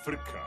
frka.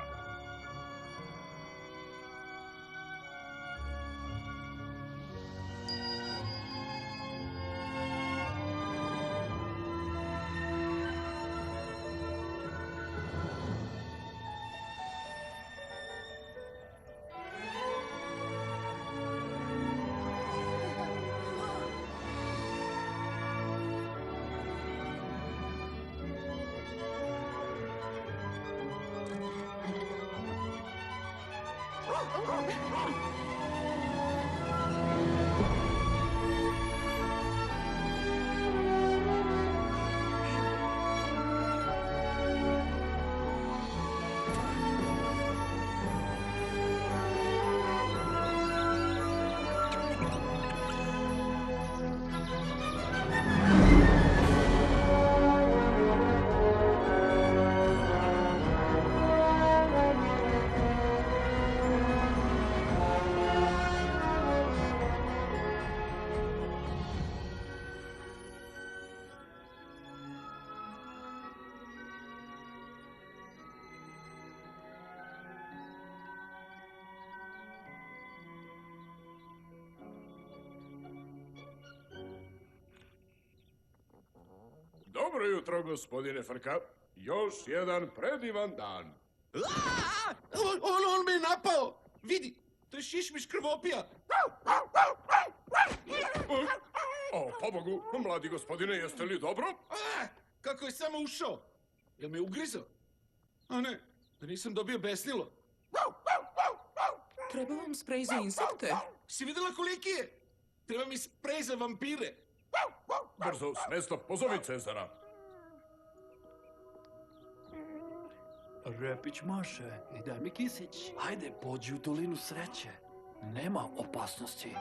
Dobro jutro, gospodine Frka. Još jedan predivan dan. On me je napao! Vidi, to je šišmiš krvopija. O, pobogu, mladi gospodine, jeste li dobro? Kako je samo ušao? Jel me ugrizao? A ne, da nisam dobio besnilo. Treba vam sprej za insekte? Si vidjela koliki je? Treba mi sprej za vampire. Brzo, s mesta, pozovi Cezara. Repić može i daj mi kisić. Hajde, pođi u dolinu sreće. Nema opasnosti.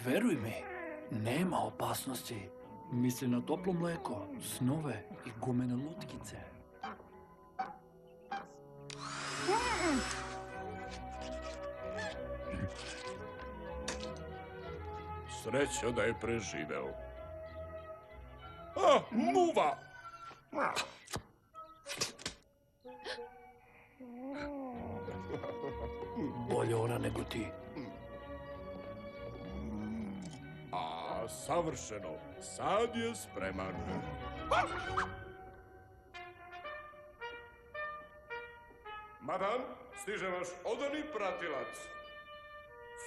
Veruj mi, nema opasnosti. Misli na toplo mleko, snove i gumene lutkice. Sreća da je preživeo. A, muva! Bolje ona nego ti. A, savršeno. Sad je spreman. Madam, stiže vaš odani pratilac.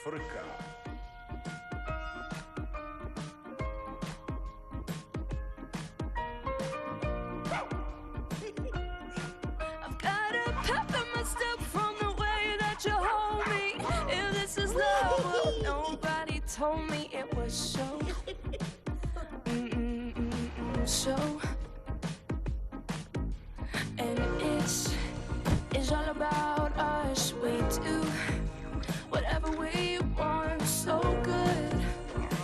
Frka. Told me it was so, so, and it's all about us. We do whatever we want, so good.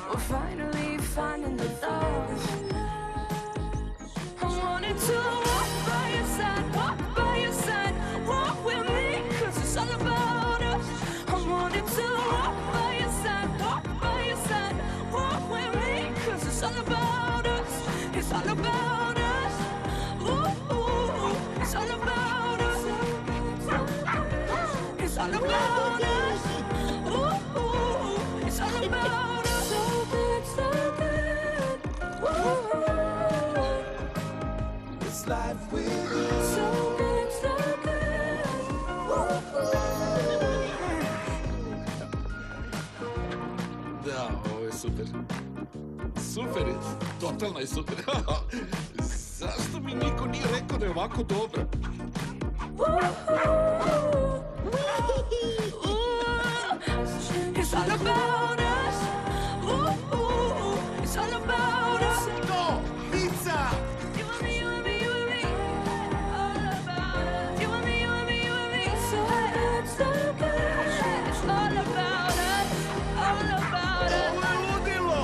We're finally finding the love. I wanted to walk by your side, walk with me, 'cause it's all about us. I wanted to walk by your side, walk with me, 'cause it's all about us. It's all about us. Ooh, it's all about us. It's all about us. Ooh, it's all about us. So good, so good. Ooh, This life with you. so good, so good. Da, ovo je super. Super je, totalno je super. Zašto mi niko nije rekao da je ovako dobro? It's all about us. It's all about us. No, pizza! You and me, you and me, you and me. All about us. You and me, you and me, you and me. So good, so good. It's all about us. All about us. Ovo je ludilo!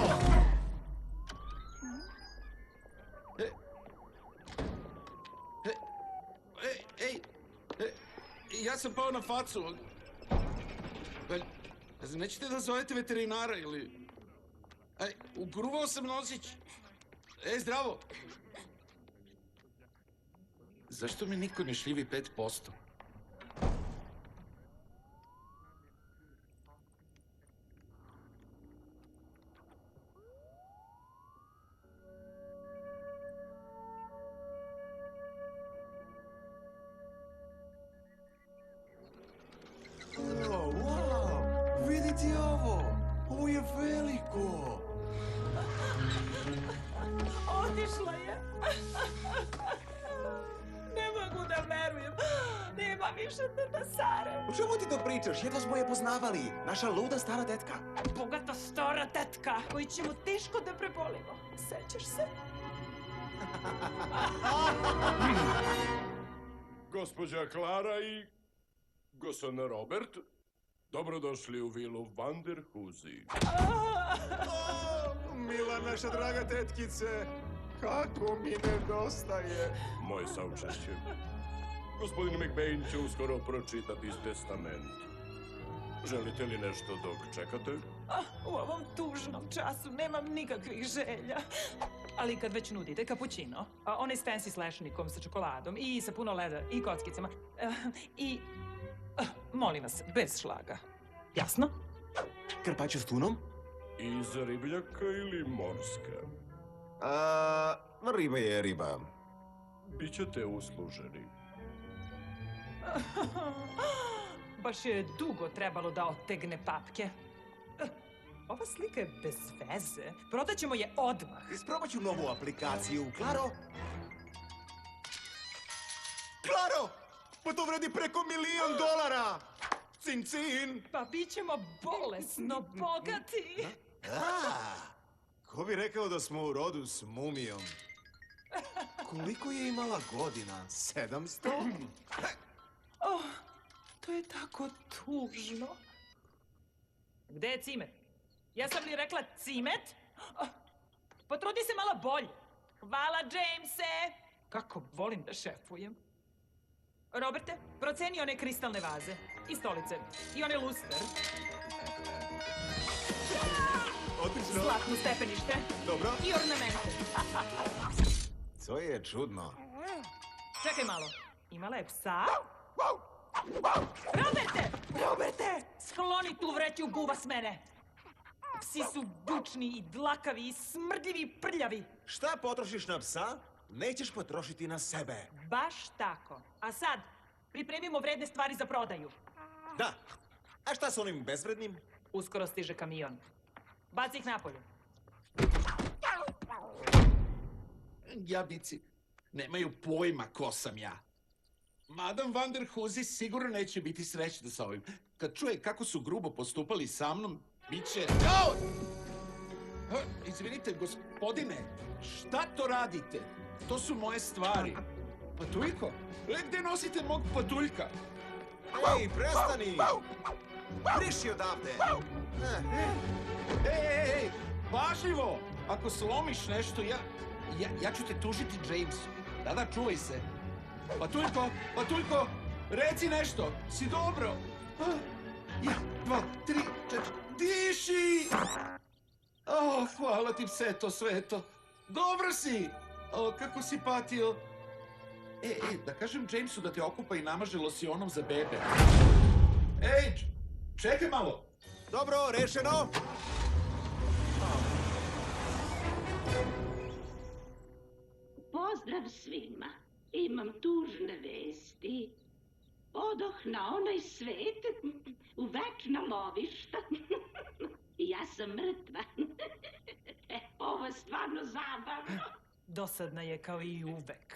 Ja sam pao na facu. Nećete da zovete veterinara ili... Ugruvao sam nosić. Zdravo. Zašto mi niko ne šljivi 5%? Wow, vidi ti ovo! Ovo je veliko! Otišla je. Ne mogu da verujem. Nema više teta Sare. O čemu ti to pričaš? Jedva smo je poznavali. Naša luda stara tetka. Bogata stara tetka koju ćemo teško da prebolimo. Sećaš se? Gospođa Klara i gospodin Robert, dobrodošli u vilu Vanderhuzi. Mila naša draga tetkice, kako mi nedostaje. Moje saučešće. Gospodin McBain će uskoro pročitati testament. Želite li nešto dok čekate? U ovom tužnom času nemam nikakvih želja. Ali kad već nudite kapućino, onaj s fancy slešnikom sa čokoladom i sa puno leda i kockicama molim vas, bez šlaga. Jasno? Karpačo s tunom? Iz ribljaka ili morska? Riba je riba. Bićete usluženi. Baš je dugo trebalo da otegne papke. Ova slika je bez veze. Prodaćemo je odmah. Isprobat ću novu aplikaciju. Klaro? Klaro! Pa to vredi preko $1.000.000! Cin, cin! Pa bit ćemo bolesno bogati. Ko bi rekao da smo u rodu s mumijom? Koliko je imala godina? 700? Oh, to je tako tužno. Gde je Cimet? Jesam li rekla Cimet? Potrudi se malo bolje. Hvala, Jamese! Kako volim da šefujem. Roberte, proceni one kristalne vaze. I stolice. I one luster. Odlično. Zlatno stepenište. Dobro. I ornamente. To je čudno. Čekaj malo. Imala je psa? Roberte! Roberte! Skloni tu vreću buva s mene. Psi su bučni i dlakavi i smrdljivi i prljavi. Šta potrošiš na psa, nećeš potrošiti na sebe. Baš tako. A sad, pripremimo vredne stvari za prodaju. Da. A šta s onim bezvrednim? Uskoro stiže kamion. Baci ih napolje. Jadnici nemaju pojma ko sam ja. Madam Vanderhuzi sigurno neće biti srećna sa ovim. Kad čuje kako su grubo postupali sa mnom, bit će... Izvinite, gospodine, šta to radite? To su moje stvari. Patuljko? Gde nosite mog patuljka? Ej, prestani! Priši odavde! Ej, pažljivo! Ako slomiš nešto, ja ću te tužiti Jamesu. Da, čuvaj se. Patuljko, reci nešto, si dobro? 1, 2, 3, 4, diši! Hvala ti, pseto, sveto. Dobro si! Kako si patio? Da kažem Jamesu da te okupa i namaže losionom za bebe. Ej, čekaj malo! Dobro, rešeno! Pozdrav svima. Imam tužne vesti. Odoh na onaj svet, u večna lovišta. Ja sam mrtva. Ovo je stvarno zabavno. Dosadna je kao i uvek.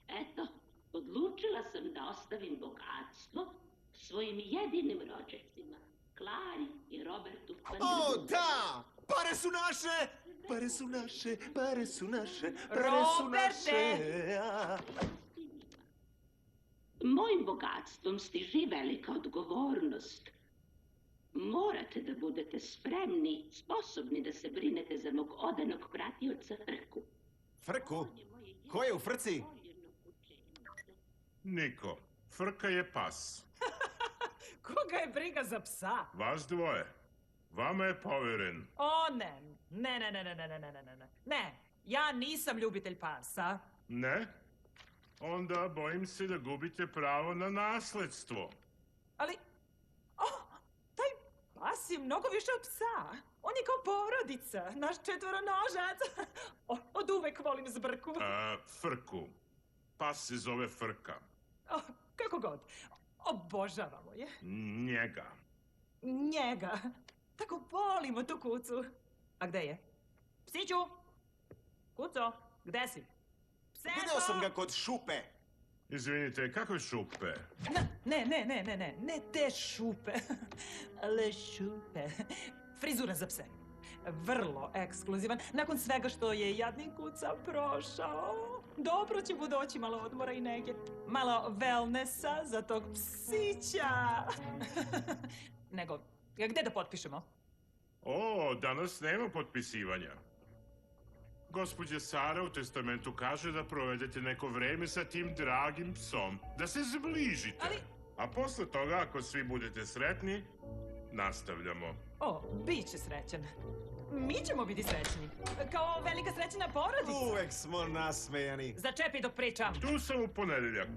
Eto, odlučila sam da ostavim bogatstvo svojim jedinim rođacima, Klari i Robertu Vanderhuzi. O, da! Pare su naše! Pare su naše, pare su naše, pare su Roberte! naše! Mojim bogatstvom stiže velika odgovornost. Morate da budete spremni, sposobni da se brinete za mog odanog pratioca Frku. Frku? Ko je u Frci? Niko. Frka je pas. Koga je briga za psa? Vas dvoje. Vama je poveren. O, ne. Ne, ja nisam ljubitelj pasa. Ne? Onda bojim se da gubite pravo na nasledstvo. Ali, taj pas je mnogo više od psa. On je kao porodica, naš četvoronožac. Od uvek volim zbrku. Frku. Pas se zove Frka. Kako god, obožavamo je. Njega. Njega. Tako volimo tu kucu. A gde je? Psiću! Kuco, gde si? Pseto! Video sam ga kod šupe. Izvinite, kakve šupe? Ne te šupe. Le šupe. Frizura za pse. Vrlo ekskluzivan. Nakon svega što je jadni kuca prošao. Dobro će mu doći malo odmora i nege. Malo wellnessa za tog psića. Nego, gde da potpišemo? Danas nema potpisivanja. Gospođa Sara u testamentu kaže da provedete neko vreme sa tim dragim psom. Da se zbližite. Ali... A posle toga, ako svi budete sretni, nastavljamo. Bit će srećan. Mi ćemo biti srećni. Kao velika srećna porodica. Uvek smo nasmejani. Začepi dok pričam. Tu sam u ponedeljak.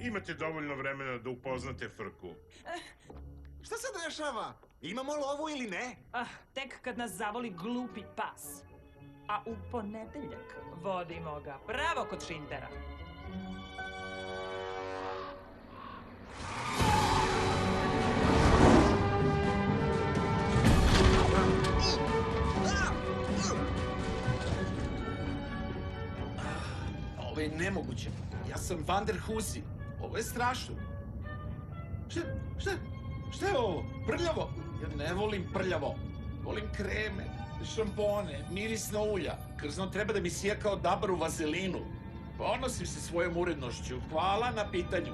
Imate dovoljno vremena da upoznate Frku. Šta se dešava? Imamo lovu ili ne? Tek kad nas zavoli glupi pas. A u ponedeljak vodimo ga pravo kod Šindera. Ovo je nemoguće. Ja sam Van der Husi. Ovo je strašno. Šta je ovo? Prljavo? Ja ne volim prljavo. Volim kreme, šampone, mirisna ulja. Krzno treba da mi sija kao dabar u vazelinu. Ponosim se svojom urednošću. Hvala na pitanju.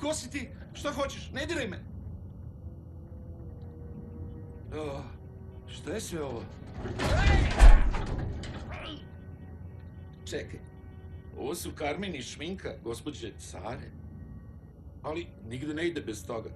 Ko si ti? Šta hoćeš? Ne diraj me! Šta je sve ovo? Čekaj, ovo su karmin i šminka gospođe Sare. Ali nigde ne ide bez toga.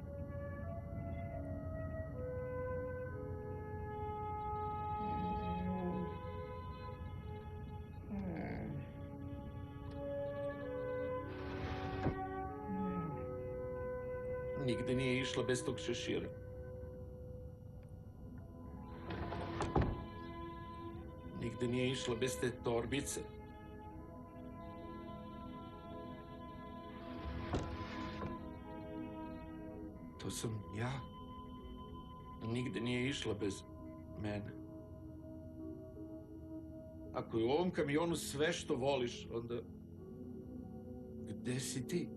Nigde nije išla bez tog šešira. Nigde nije išla bez te torbice. To sam ja. Nigde nije išla bez mene. Ako je u ovom kamionu sve što voliš, onda... Gde si ti?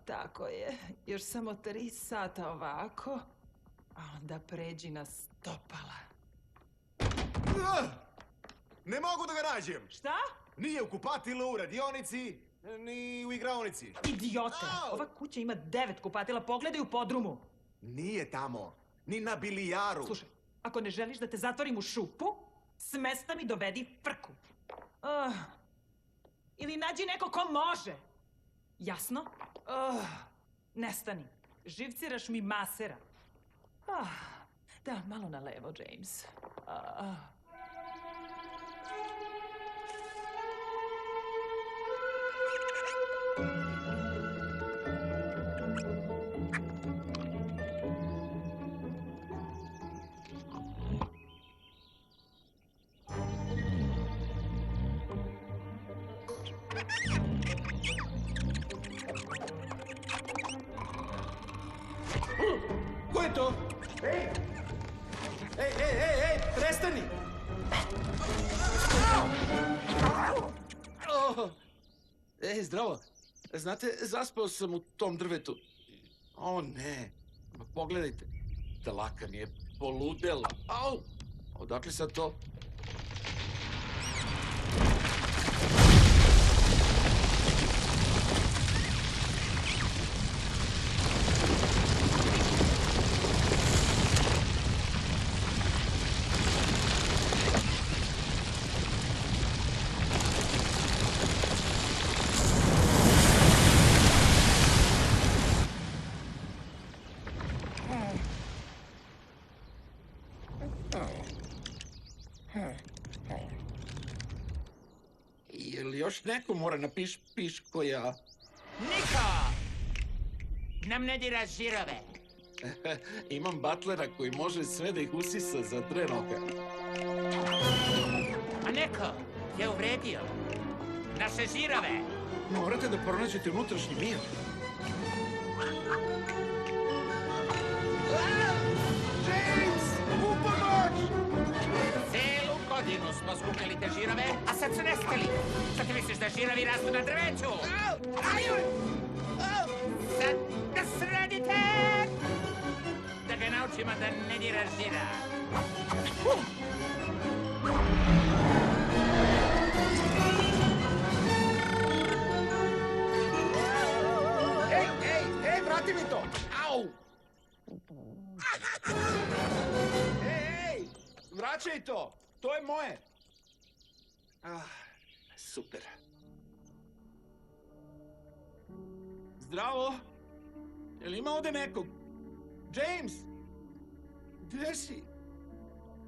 Tako je, još samo 3 sata ovako, a onda pređi na stopala. Ne mogu da ga nađem. Šta? Nije u kupatilu, u radionici, ni u igraonici. Idiote! Ova kuća ima 9 kupatila, pogledaj u podrumu. Nije tamo, ni na bilijaru. Slušaj, ako ne želiš da te zatvorim u šupu, s mesta mi dovedi Frku. Ili nađi neko ko može. Jasno? Nestani. Živciraš mi masera. Da, malo na levo, James. je to? Ej, prestani! Ej, zdravo. Znate, zaspao sam u tom drvetu. O, ne. Ma pogledajte. Dlaka mi je poludela. Au! Odakle sad to? Jel još neko mora na piš ko ja? Niko! Nam ne diraš žirove. Imam batlera koji može sve da ih usisa za tren oka. A neko je uvredio naše žirove. Morate da pronađete unutrašnji mir. James! U pomoć! Celu godinu smo skupljali te žirove, a sad su nestali. Sad ti misliš da žirovi rastu na drveću? Sad da sredite! Da ga naučimo da ne dira žira. Ej, vrati mi to! Au! Ej, vraćaj to! To je moje! Super. Zdravo! Jel ima ovde nekog? James! Gde si?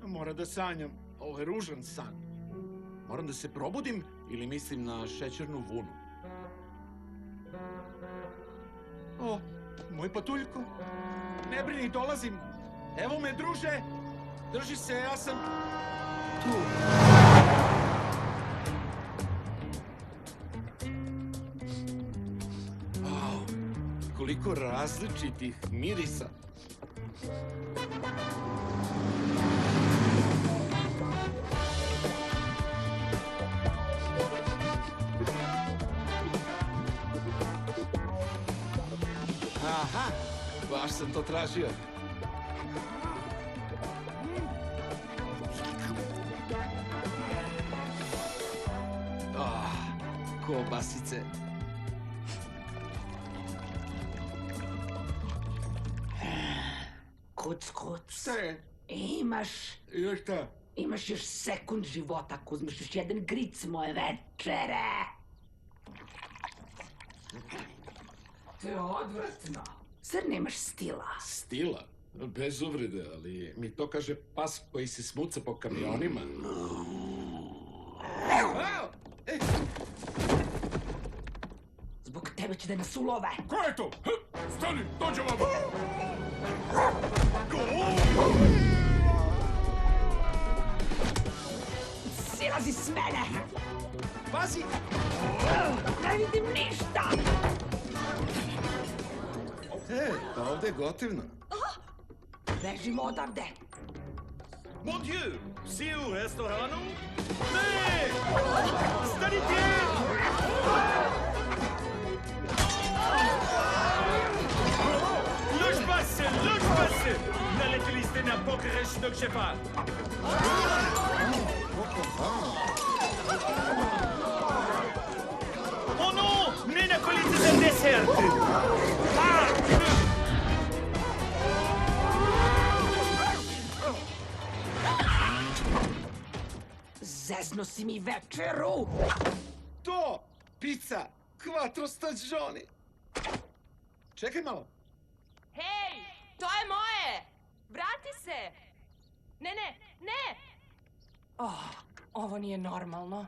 Moram da sanjam. Ovo je ružan san. Moram da se probudim ili mislim na šećernu vunu. O, moj patuljko. Ne brini, dolazim. Evo me, druže. Drži se, ja sam tu. Wow, koliko različitih mirisa. Aha, baš sam to tražio. Kobasice. Kuc, kuc. Šta je? Imaš Još šta? Imaš još sekund života ako uzmeš još jedan gric moje večere. To je odvratno. Zar nemaš stila? Stila? Bez uvrede, ali mi to kaže pas koji se smuca po kamionima. Zbog tebe će da nas ulove. Ko je to? Stani, dođe vama! Silazi s mene! Pazi! Ne vidim ništa! Pa ovde je gotivno. Bežimo odavde! Mon Dieu! Si u restoranu? Ne! Stanite! Lož pase! Naletili ste na pogrešnog šefa! Oh non! Ne na kolice za desert! Zezno si mi večeru! To! Pizza! Quattro stagioni! Čekaj malo. Hej, to je moje! Vrati se! Ne! Oh, ovo nije normalno.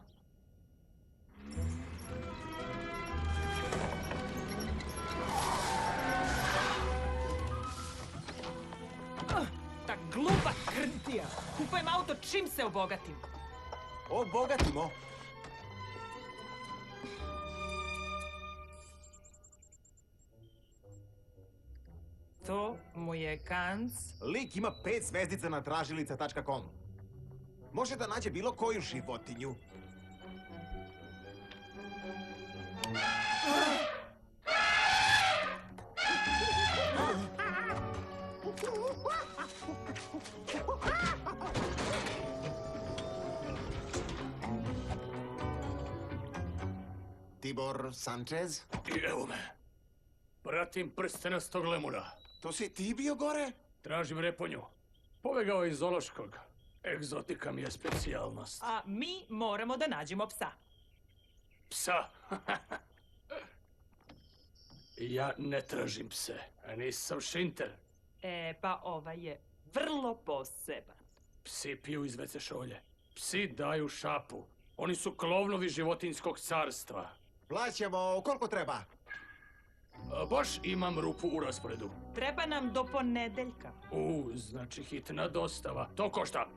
Ta glupa krntija! Kupujem auto čim se obogatim. Obogatimo. To mu je kanc. Lik ima 5 zvezdica na tražilica.com. Može da nađe bilo koju životinju. Tibor Sanchez? I evo me. Pratim prstenastog lemura. To si ti bio gore? Tražim reponju. Pobegao iz zoološkog. Egzotika mi je specijalnost. A mi moramo da nađemo psa. Psa? Ja ne tražim pse. A nisam šinter. Pa ovaj je vrlo poseban. Psi piju iz WC šolje. Psi daju šapu. Oni su klovnovi životinjskog carstva. Plaćamo koliko treba? Baš imam rupu u rasporedu. Treba nam do ponedeljka. Znači hitna dostava. To košta.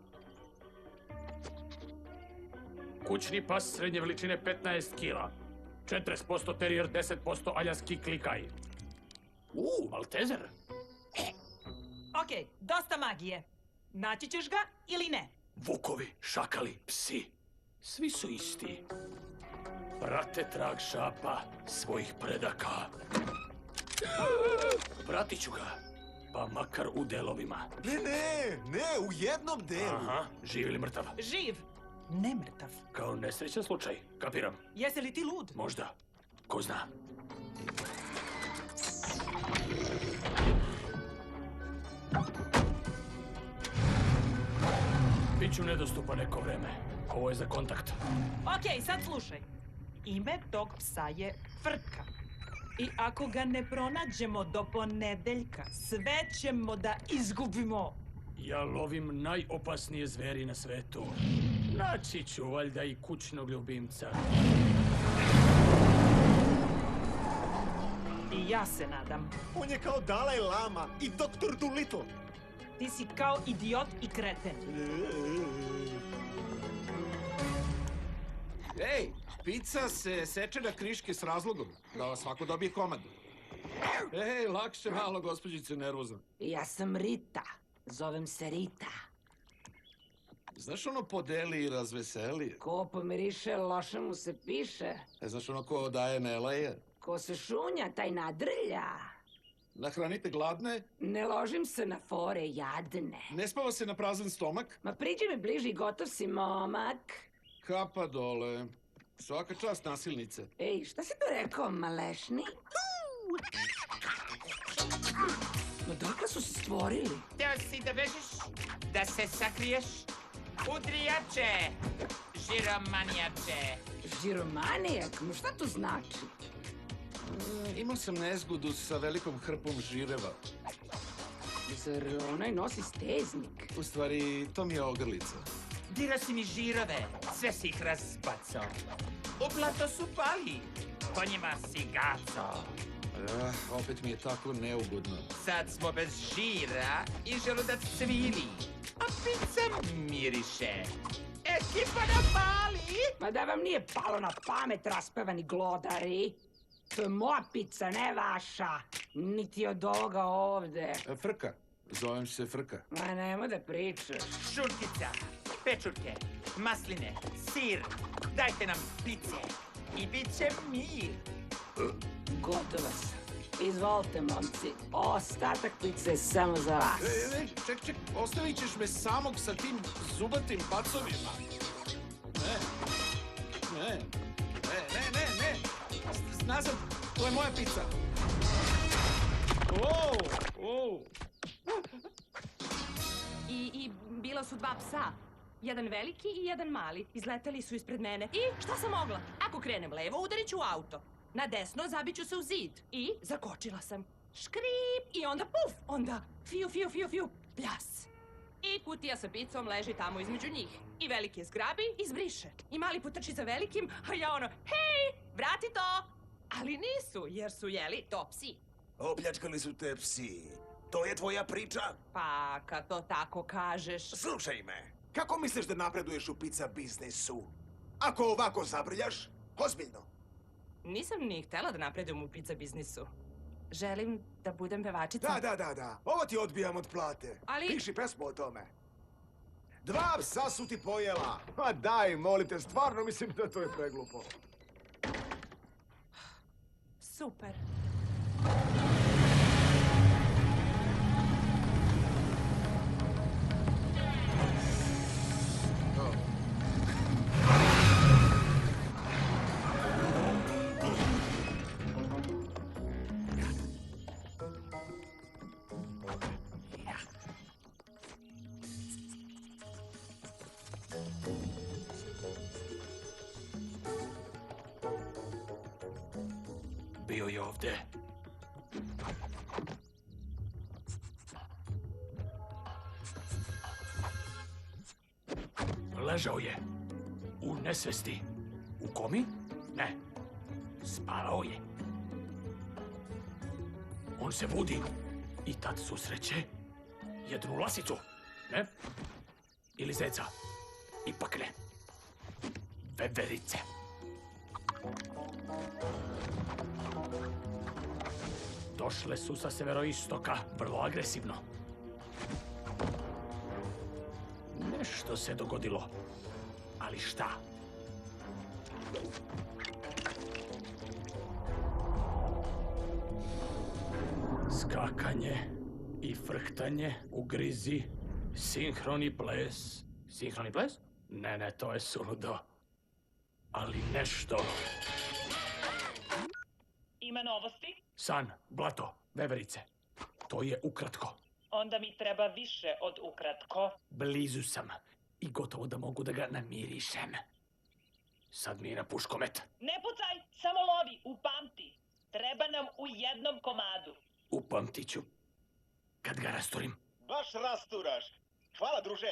Kućni pas srednje veličine 15 kila. 40% terijer, 10% aljaski klikaj. Maltezer. Okej, dosta magije. Naći ćeš ga ili ne? Vukovi, šakali, psi. Svi su isti. Prate trag šapa svojih predaka. Pratit ću ga, pa makar u delovima. Ne, u jednom delu. Aha, živ ili mrtav? Živ, ne mrtav. Kao nesrećan slučaj, kapiram. Jesi li ti lud? Možda, ko zna. Biću nedostupan neko vreme. Ovo je za kontakt. Okej, sad slušaj. Ime tog psa je Frka. I ako ga ne pronađemo do ponedeljka, sve ćemo da izgubimo. Ja lovim najopasnije zveri na svetu. Naći ću valjda i kućnog ljubimca. I ja se nadam. On je kao Dalaj Lama i Dr. Dolittle. Ti si kao idiot i kreten. Ej, pizza se seče na kriške s razlogom, da svako dobije komad. Ej, lakše malo, gospođice, nervozno. Ja sam Rita. Zovem se Rita. Znaš ono podeli i razveseli? Ko pomiriše, loše mu se piše. Znaš ono ko daje ne laje? Ko se šunja, taj nadrlja. Nahranite gladne? Ne ložim se na fore jadne. Ne spava se na prazan stomak? Ma priđi mi bliži, gotov si, momak. Kapa dole. Svaka čast nasilnice. Ej, šta si to rekao, malešni? Ma dakle su se stvorili? Hteo si da bežiš? Da se sakriješ? Udrijače! Žiromanijače! Žiromanijak? Ma šta to znači? Imao sam nezgodu sa velikom hrpom žireva. Zar onaj nosi steznik? U stvari, to mi je ogrlica. Dirao si mi žirove, sve si ih razbacao. U blato su pali, po njima si gacao. Opet mi je tako neugodno. Sad smo bez žira i želudac cvili, a pizza miriše. Ekipa na pali! Ma da vam nije palo na pamet, raspevani glodari. To je moja pizza, ne vaša. Niti od ovoga ovde. Frka. Zovem se Frka. Ma nemoj da pričaš. Šunkica, pečurke, masline, sir. Dajte nam pice i bit će mir. Gotova sam. Izvolite, momci. Ostatak pice je samo za vas. Ček, ostavit ćeš me samog sa tim zubatim pacovima. Ne. Nazad, to je moja pizza. I bila su dva psa. Jedan veliki i jedan mali. Izleteli su ispred mene. I šta sam mogla? Ako krenem levo, udarit ću u auto. Na desno, zabiću se u zid. I zakočila sam. Škrip! I onda puf! Onda fiu, pljas. I kutija sa picom leži tamo između njih. I veliki je zgrabi i zbriše. I mali potrči za velikim, a ja ono, hej, vrati to! Ali nisu, jer su jeli to psi. Opljačkali su te psi. To je tvoja priča? Pa, kad to tako kažeš... Slušaj me, kako misliš da napreduješ u pizza biznisu? Ako ovako zabrljaš, ozbiljno. Nisam ni htela da napredujem u pizza biznisu. želim da budem pevačica. Da. Ovo ti odbijam od plate. Ali- Piši pesmu o tome. 2 psa su ti pojela. Ma daj, molim te, stvarno mislim da to je preglupo. Super. Bio je ovde. Ležao je. U nesvesti. U komi? Ne. Spavao je. On se budi i tad susreće jednu lasicu. Ne? Ili zeca. Ipak ne. Veverice. Došle su sa severoistoka, vrlo agresivno. Nešto se dogodilo. Ali šta? Skakanje i frhtanje u grizi, sinhroni ples. Sinhroni ples? Ne, to je suludo. Ali nešto. Ima novosti? San, blato, veverice. To je ukratko. Onda mi treba više od ukratko. Blizu sam i gotovo da mogu da ga namirišem. Sad mi je na puškomet. Ne pucaj, samo lovi, upamti. Treba nam u jednom komadu. Upamtit ću. Kad ga rasturim. Baš rasturaš. Hvala, druže.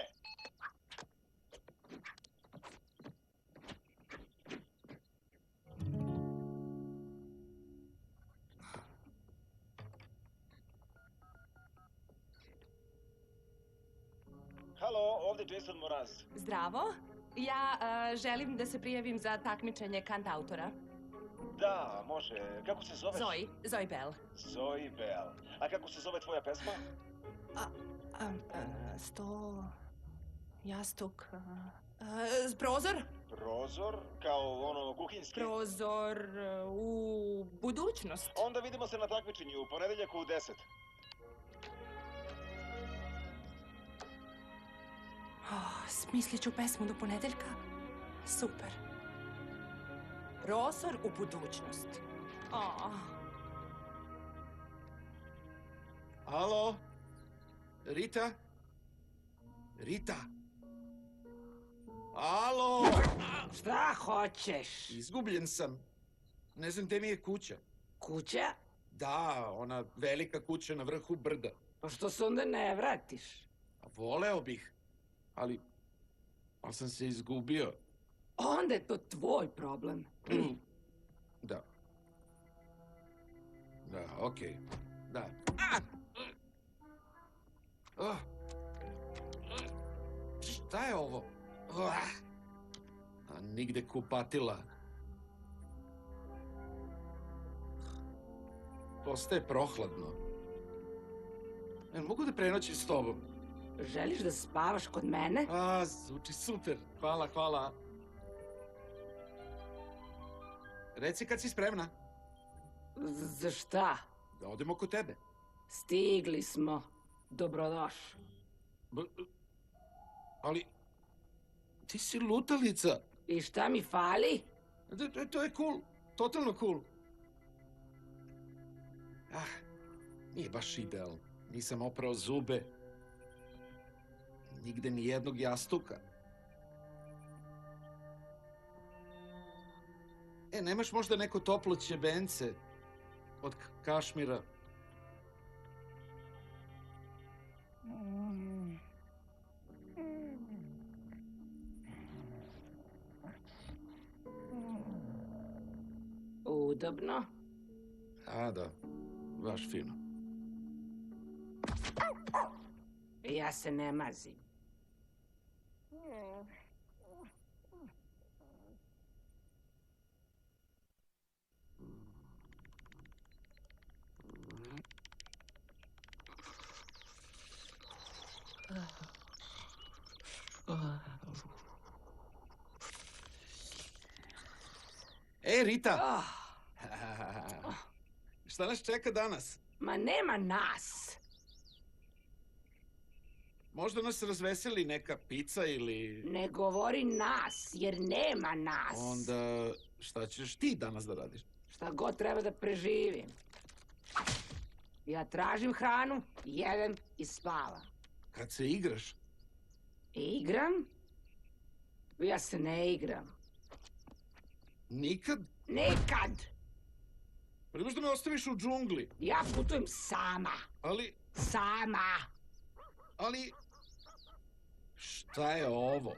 Halo, ovdje Jason Moraz. Zdravo. Ja želim da se prijavim za takmičenje kantautora. Da, može. Kako se zoveš? Zoe Bell. Zoe Bell. A kako se zove tvoja pesma? Sto... Jastuk... Prozor? Prozor? Kao ono kuhinjski? Prozor u budućnost. Onda vidimo se na takmičenju u ponedeljak u 10. Smislit ću pesmu do ponedeljka. Super. Prozor u budućnost. Alo? Rita? Rita? Alo? Šta hoćeš? Izgubljen sam. Ne znam gde mi je kuća. Kuća? Da, ona velika kuća na vrhu brda. Pa što se onda ne vratiš? A voleo bih, ali sam se izgubio. Onda je to tvoj problem. Da. Da, okej. Da. Šta je ovo? A nigde kupatila. Postaje prohladno. Mogu da prenoćim s tobom? Želiš da spavaš kod mene? Zvuči super. Hvala. Reci kad si spremna. Za šta? Da odemo kod tebe. Stigli smo. Dobrodošli. Ali, ti si lutalica. I šta mi fali? To je cool. Totalno cool. Nije baš idealno. Nisam oprao zube. Nigde ni jednog jastuka. Nemaš možda neko toplo ćebence od kašmira? Udobno. Da. Baš fino. Ja se ne mazim. Rita! Šta nas čeka danas? Ma nema nas. Možda nas razveseli neka pizza ili... Ne govori nas, jer nema nas. Onda, šta ćeš ti danas da radiš? Šta god treba da preživim. Ja tražim hranu, jedem i spavam. Kad se igraš? Igram? Ja se ne igram. Nikad? Nikad! Pa ne možda me ostaviš u džungli. Ja putujem sama. Ali... Sama. Ali... Šta je ovo?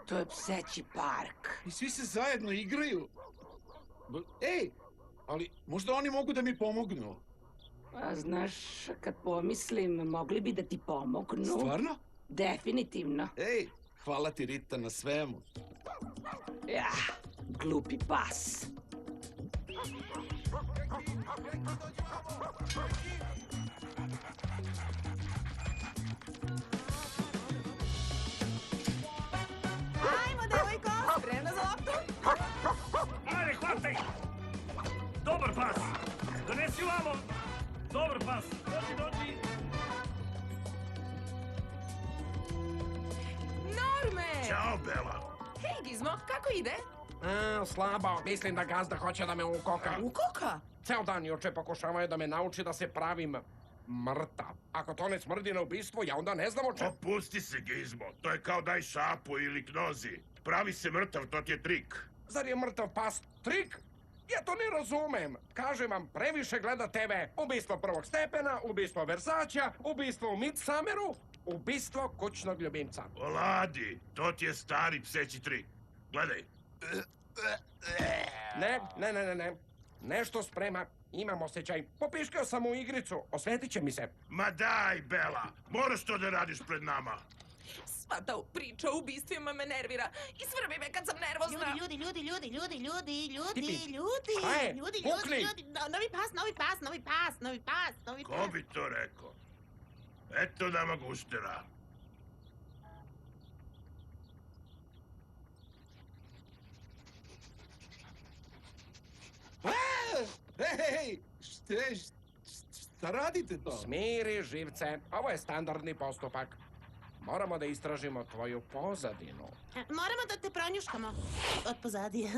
To je pseći park. I svi se zajedno igraju. Ej, ali možda oni mogu da mi pomognu. A znaš, kad pomislim, mogli bi da ti pomognu. Stvarno? Definitivno. Ej, hvala ti Rita na svemu. Ja, glupi pas. Ajmo, devojko, spremna za loptu? Ajde, hvataj! Dobar pas! Donesi vamo! Dobar pas! Dođi! Norme! Ćao, Bela. Hej, Gizmo, kako ide? Slabo, mislim da gazda hoće da me ukoka. Ukoka? Ceo dan juče pokušavaju da me nauči da se pravim mrtav. Ako to ne smrdi na ubistvo, ja onda ne znam o čemu. Opusti se, Gizmo. To je kao daj šapu ili knozi. Pravi se mrtav, to ti je trik. Zar je mrtav pas trik? Ja to ne razumem. Kažem vam, previše gleda TV. Ubistvo prvog stepena, ubistvo Versaća, ubistvo u Midsummeru, ubistvo kućnog ljubimca. Oladi, to ti je stari pseći trik. Gledaj. Ne. Nešto sprema. Imam osjećaj. Popiškao sam u igricu. Osvetit će mi se. Ma daj, Bela. Moraš to da radiš pred nama. Sva ta priča o ubistvima me nervira i svrbi me kad sam nervozna. Ljudi. Šta je? Pukni! Novi pas. Ko bi to rekao? Eto nama guštera. Hej, šta radite to? Smiri živce. Ovo je standardni postupak. Moramo da istražimo tvoju pozadinu. Moramo da te pronjuškamo. Od pozadi.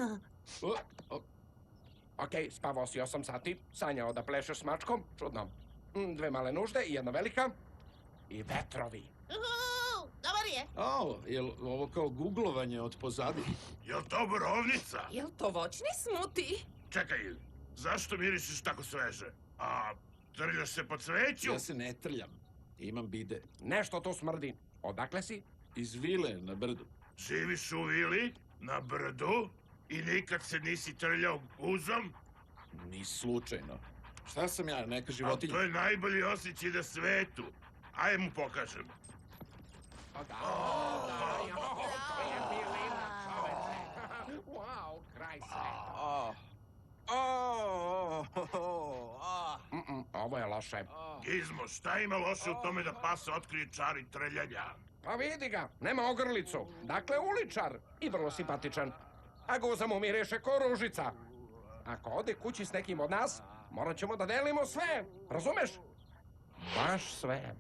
Okej, spavao si 8 sati, sanjao da plešeš s mačkom, čudno. 2 male nužde i 1 velika. I vetrovi. Dobar je. Jel ovo kao guglovanje od pozadi? Jel to borovnica? Jel to voćni smuti? Čekaj, zašto mirišiš tako sveže? A trljaš se po cveću? Ja se ne trljam. Imam bide. Nešto tu smrdi. Odakle si? Iz vile na brdu. Živiš u vili, na brdu, i nikad se nisi trljao guzom? Ni slučajno. Šta sam ja, neka životinja? A to je najbolji osjećaj na svetu. Ajde mu pokažem. Wow, kraj se. Ovo je loše. Gizmo, šta ima loše u tome da pas otkrije čar i trljanja? Pa vidi ga, nema ogrlicu. Dakle, uličar i vrlo simpatičan. A guza mu miriše ko ružica. Ako ode kući s nekim od nas, morat ćemo da delimo sve. Razumeš? Baš sve.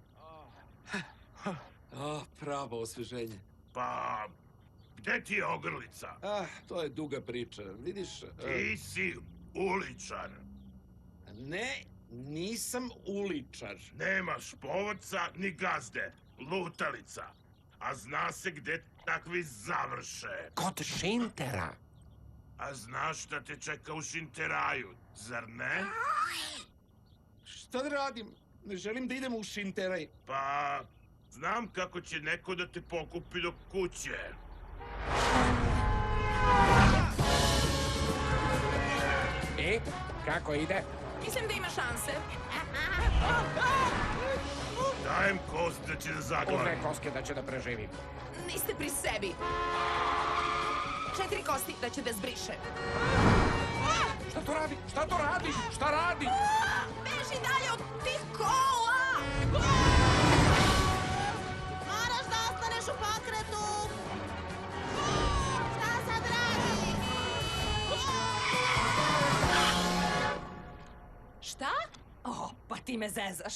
Pravo osveženje. Pa, gde ti je ogrlica? To je duga priča. Vidiš... Ti si uličar. Ne, nisam uličar. Nemaš povodca ni gazde. Lutalica. A zna se gde takvi završe. Kod Šintera. A znaš šta te čeka u Šinteraju, zar ne? Šta da radim? Ne želim da idem u Šinteraj. Pa, znam kako će neko da te pokupi do kuće. I, kako ide? Mislim da ima šanse. Dajem kost da će da zaglavi. 2 koske da će da preživi. Niste pri sebi. 4 kosti da će da zbriše. Šta to radi? Šta to radi? Šta radi? Beži dalje od tih kola! Moraš da ostaneš u pokretu. Šta sad radi? Ti me zezaš.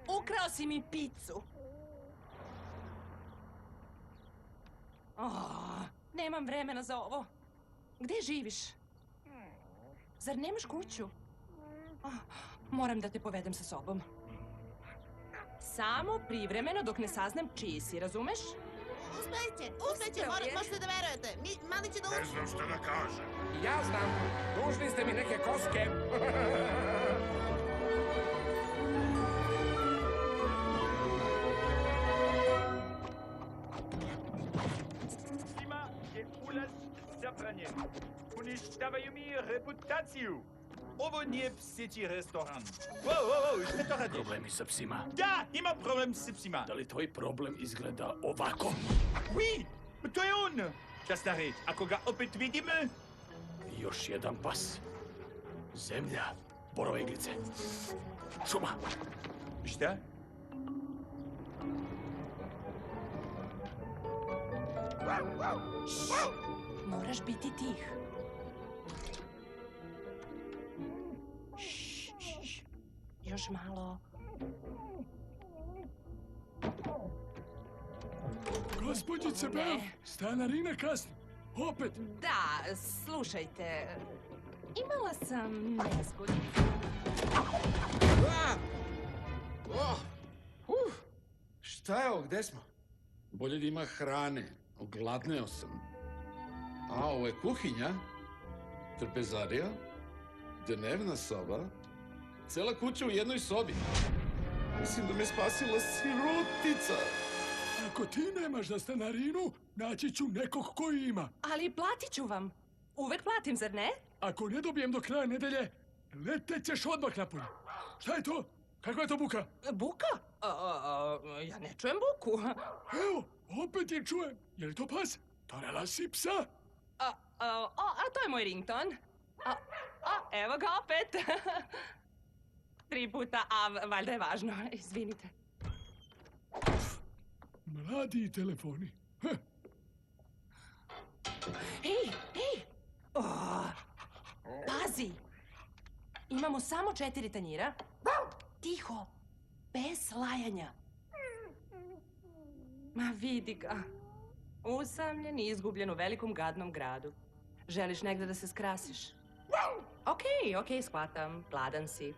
Ukrao si mi picu. Nemam vremena za ovo. Gde živiš? Zar nemaš kuću? Moram da te povedem sa sobom. Samo privremeno dok ne saznam čiji si, razumeš? Uspeće, možete da verujete. Mali će da Ne znam šta da kažem. Ja znam, dužni ste mi neke koske. Svima je ulaz zabranjen. Uništavaju mi reputaciju. Ovo nije psići restoran. Wow, šta to radiš? Problemi sa psima. Da, ima problem s psima. Da li tvoj problem izgleda ovako? Oui, to je on. Časna reč, ako ga opet vidim... Još jedan pas. Zemlja, borove iglice. Šuma. Šta? Moraš biti tih. Još malo. Gospodjice Bel, stanarina kasni. Opet. Da, slušajte. Imala sam nezgodicu. Šta je ovo, gde smo? Bolje da ima hrane, ogladneo sam. A, ovo je kuhinja, trpezarija, dnevna soba, cela kuća u jednoj sobi. Mislim da me spasila sirotica. Ako ti nemaš za stanarinu, naći ću nekog koji ima. Ali platit ću vam. Uvek platim, zar ne? Ako ne dobijem do kraja nedelje, letećeš odmah napolje. Šta je to? Kakva je to buka? Buka? Ja ne čujem buku. Evo, opet je čujem. Je li to pas? Torela si psa? A to je moj rington. Evo ga opet. 3 puta, a valjda je važno. Izvinite. Mladi telefoni. Ej! Pazi! Imamo samo 4 tanjira. Tiho! Bez lajanja. Ma vidi ga. Usamljen i izgubljen u velikom gadnom gradu. Želiš negde da se skrasiš? Okej, shvatam. Gladan si.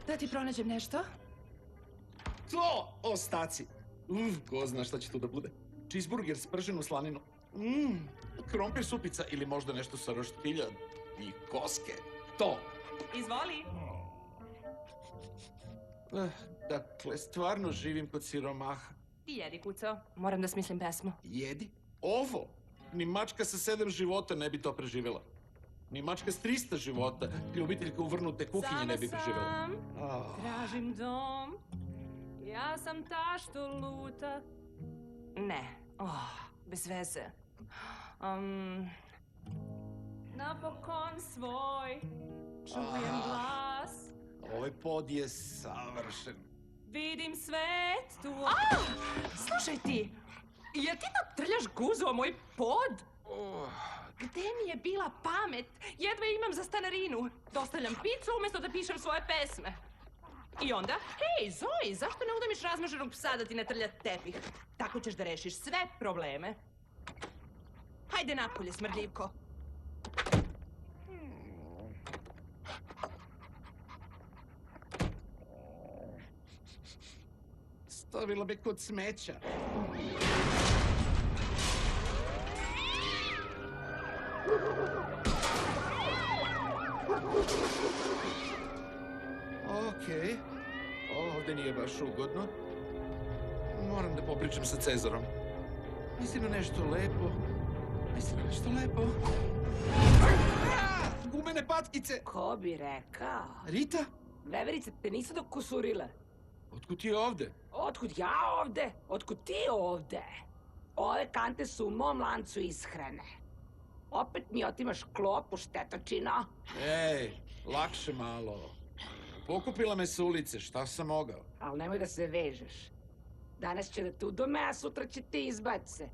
Da ti pronađem nešto? To, ostaci. Ko zna šta će tu da bude. Cheeseburger s prženu slaninu. Krompir supica ili možda nešto sa roštilja i koske. To. Izvoli. Dakle, stvarno živim kod siromaha. Ti jedi, kuco. Moram da smislim pesmu. Jedi? Ovo? Ni mačka sa 7 života ne bi to preživjela. Ni mačka s 300 života, ljubiteljka uvrnute kuhinje ne bi preživjela. Sama sam, tražim dom. Ja sam ta što luta. Ne, bez veze. Napokon svoj čujem glas. Ovaj pod je savršen. Vidim svet tu. Slušaj ti, jel ti natrljaš guzu o moj pod? Gde mi je bila pamet? Jedva imam za stanarinu. Dostavljam picu umjesto da pišem svoje pesme. I onda, hej, Zoe, zašto ne udomiš razmaženog psa da ti ne trlja tepih? Tako ćeš da rešiš sve probleme. Hajde napolje, smrdljivko. Stavila me kod smeća. Okej. Ovdje nije baš ugodno. Moram da popričam sa Cezarom. Mislim na nešto lepo. Gumene patkice! Ko bi rekao? Rita? Veverice te nisu dokusurile. Otkud ti je ovde? Otkud ja ovde? Otkud ti ovde? Ove kante su u mom lancu ishrane. Opet mi otimaš klopu, štetočino. Ej, lakše malo. Pokupila me s ulice, šta sam mogao? Ali nemoj da se vežeš. Danas će da te udome, a sutra će te izbace.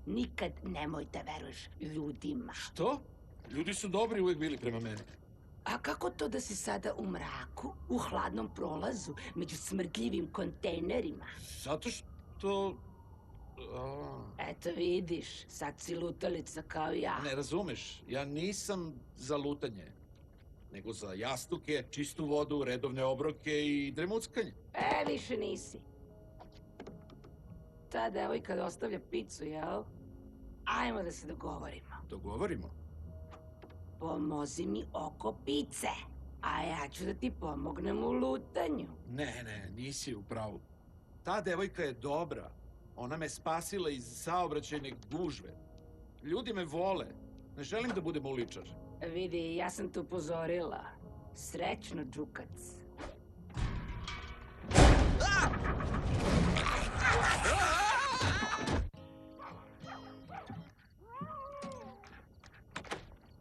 Nikad nemoj da veruješ ljudima. Što? Ljudi su dobri uvijek bili prema meni. A kako to da si sada u mraku, u hladnom prolazu, među smrdljivim kontejnerima? Zato što... Eto vidiš, sad si lutalica kao ja. Ne razumeš, ja nisam za lutanje, nego za jastuke, čistu vodu, redovne obroke i dremuckanje. Više nisi. Ta devojka dostavlja picu, jel? Ajmo da se dogovorimo. Dogovorimo? Pomozi mi oko pice, a ja ću da ti pomognem u lutanju. Ne, nisi u pravu. Ta devojka je dobra. Ona me spasila iz saobraćajne gužve. Ljudi me vole. Ne želim da budem uličar. Vidi, ja sam te upozorila. Srećno, džukac.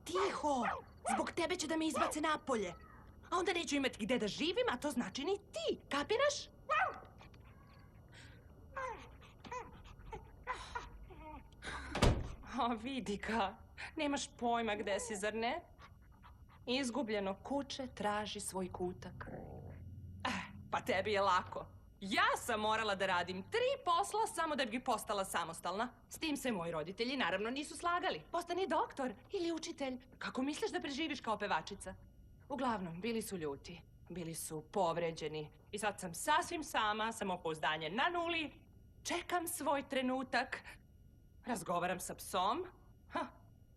Tiho! Zbog tebe će da me izbace napolje. A onda neću imati gde da živim, a to znači ni ti. Kapiraš? O, vidi ga. Nemaš pojma gde si, zar ne? Izgubljeno kuće traži svoj kutak. Pa tebi je lako. Ja sam morala da radim 3 posla samo da bi postala samostalna. S tim se moji roditelji naravno nisu slagali. Postani doktor ili učitelj. Kako misliš da preživiš kao pevačica? Uglavnom, bili su ljuti. Bili su povređeni. I sad sam sasvim sama, samopouzdanje na nuli. Čekam svoj trenutak. Razgovaram sa psom.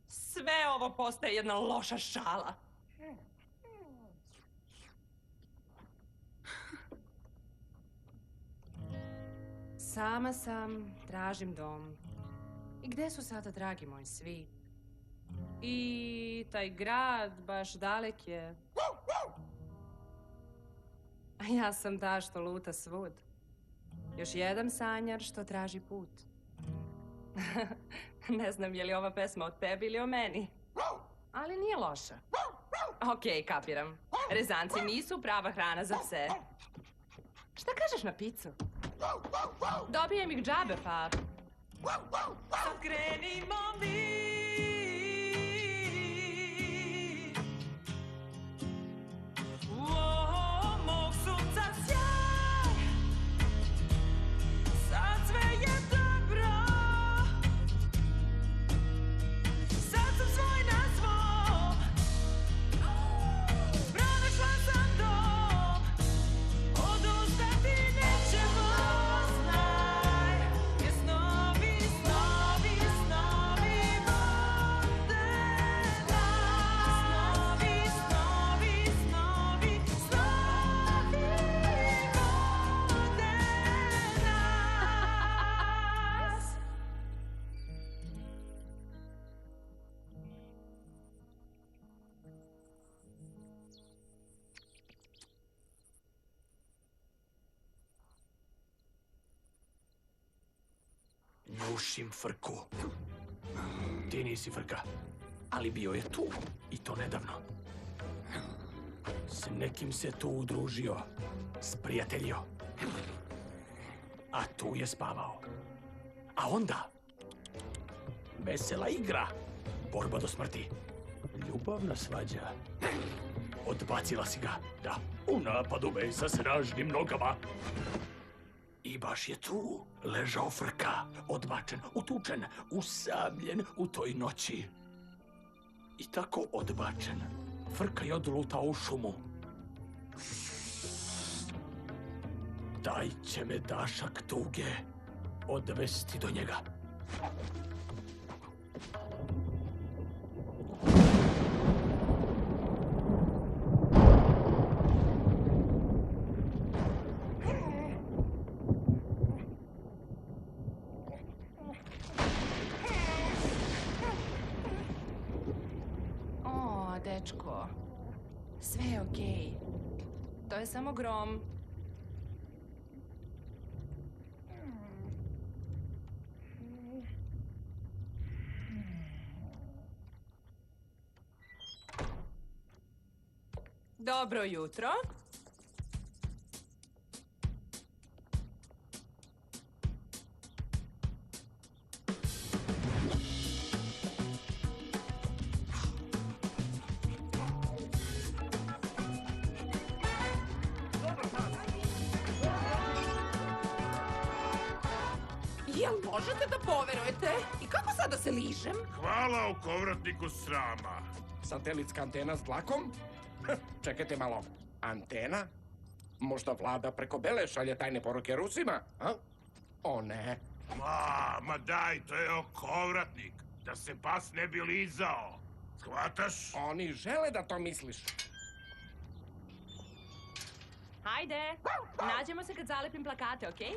Sve ovo postaje jedna loša šala. Sama sam, tražim dom. I gde su sada, dragi moji, svi? I taj grad baš dalek je. A ja sam ta što luta svud. Još jedan sanjar što traži put. Ne znam je li ova pesma o tebi ili o meni. Ali nije loša. Okej, kapiram. Rezanci nisu prava hrana za pse. Šta kažeš na picu? Dobijem ih džabe, pa... Sad krenimo mi. O, mog sunca sjaj. Sad sve je dobro. Sad sam svoj na svom. Pronašla sam dom. Odustati nećemo. Znaj, jer snovi, snovi, snovi vode nas. Snovi, snovi, snovi, snovi vode nas. Njušim frku. Ti nisi frka, ali bio je tu i to nedavno. S nekim se tu udružio, sprijateljio. A tu je spavao. A onda, vesela igra, borba do smrti, ljubavna svađa. Odbacila si ga, da, u napadu me sa snažnim nogama. I baš je tu ležao frka, odbačen, utučen, usabljen u toj noći. I tako odbačen, frka je odlutao u šumu. Taj će me dašak tuge odvesti do njega. O, dečko, sve je okej. To je samo grom. Dobro jutro. Jel možete da poverujete? I kako sad da se ližem? Hvala o kovratniku srama. Satelitska antena s dlakom? Čekajte malo. Antena? Možda vlada preko Bele šalje tajne poruke Rusima? A? O ne. Ma daj, to je okovratnik. Da se pas ne bi lizao. Shvataš? Oni žele da to misliš. Hajde, nađemo se kad zalepim plakate, okej?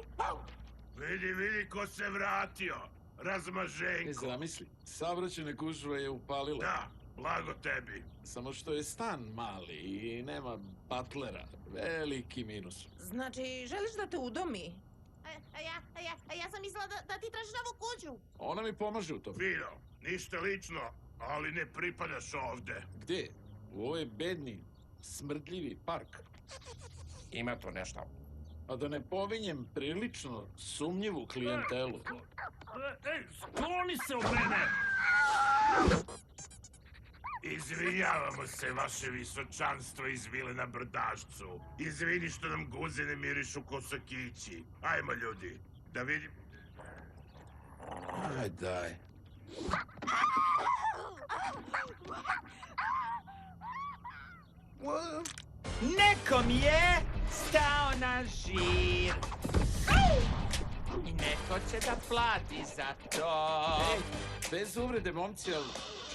Vidi ko se vratio. Razmaženko. Zamisli, saobraćajna gužva je upalila. Da, blago tebi. Samo što je stan mali i nema butlera. Veliki minus. Znači, želiš da te udomi? Ja sam mislila da ti tražiš novu kuću. Ona mi pomaže u tom. Fino, ništa lično, ali ne pripadaš ovde. Gde? U ovaj bedni, smrdljivi park. Ima tu nešto. A da ne pominjem prilično sumnjivu klijentelu. Ej, skloni se od mene! Izvinjavamo se, vaše visočanstvo iz vile na Brdašcu. Izvini što nam guze ne mirišu ko sakići. Ajmo, ljudi, da vidim... Aj, daj. Nekom je stao na žir. I neko će da plati za to. Ej, bez uvrede, momci, ali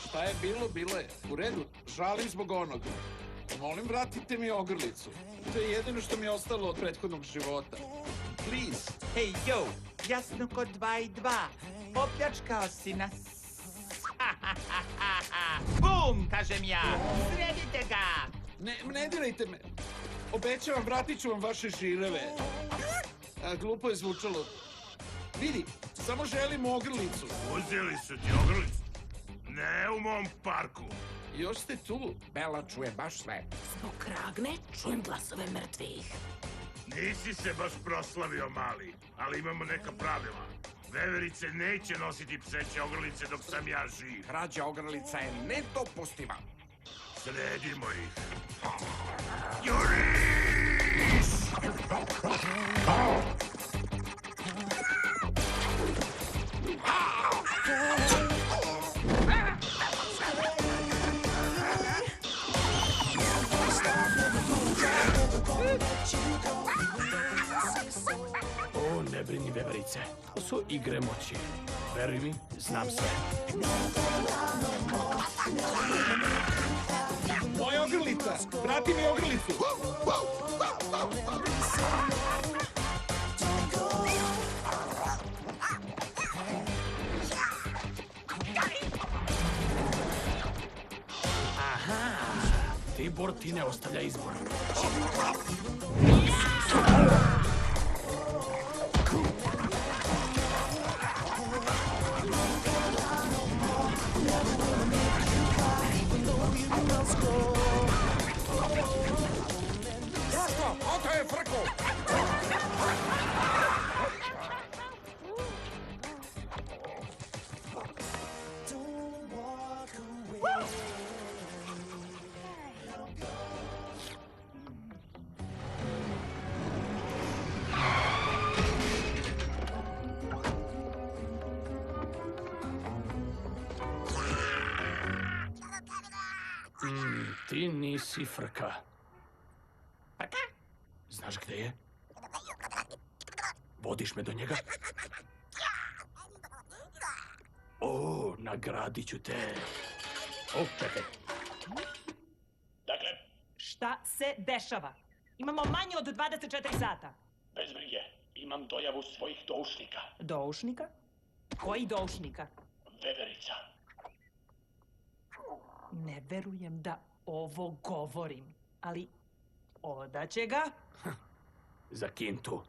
šta je bilo, bilo je. U redu, žalim zbog onog. Molim, vratite mi ogrlicu. To je jedino što mi je ostalo od prethodnog života. Please. Hej, jo, jasno kod 2 i 2. Opljačkao si nas. Bum, kažem ja. Sredite ga. Ne dirajte me. Obećavam, vratit ću vam vaše žireve. A, glupo je zvučalo. Vidi, samo želim ogrlicu. Uzeli su ti ogrlicu? Ne u mom parku. Još ste tu. Bela čuje baš sve. Zbog Ragne čujem glasove mrtvih. Nisi se baš proslavio, mali, ali imamo neka pravila. Veverice neće nositi pseće ogrlice dok sam ja živ. Krađa ogrlica je nedopustiva. Sredimo ih. Juriš! O, ne brini, veverice. To su igre moći. Veruj mi, znam sve. Moja ogrlica! Vrati mi ogrlicu! Aha! Tibor ti ne ostavlja izbor. Jasno, oto je frku! Ti nisi frka. Frka? Znaš gde je? Vodiš me do njega? O, nagradit ću te. O, čekaj. Dakle? Šta se dešava? Imamo manje od 24 sata. Bez brige, imam dojavu svojih doušnika. Doušnika? Koji doušnika? Veverica. Ne verujem da ovo govorim, ali odaće ga. Za kintu.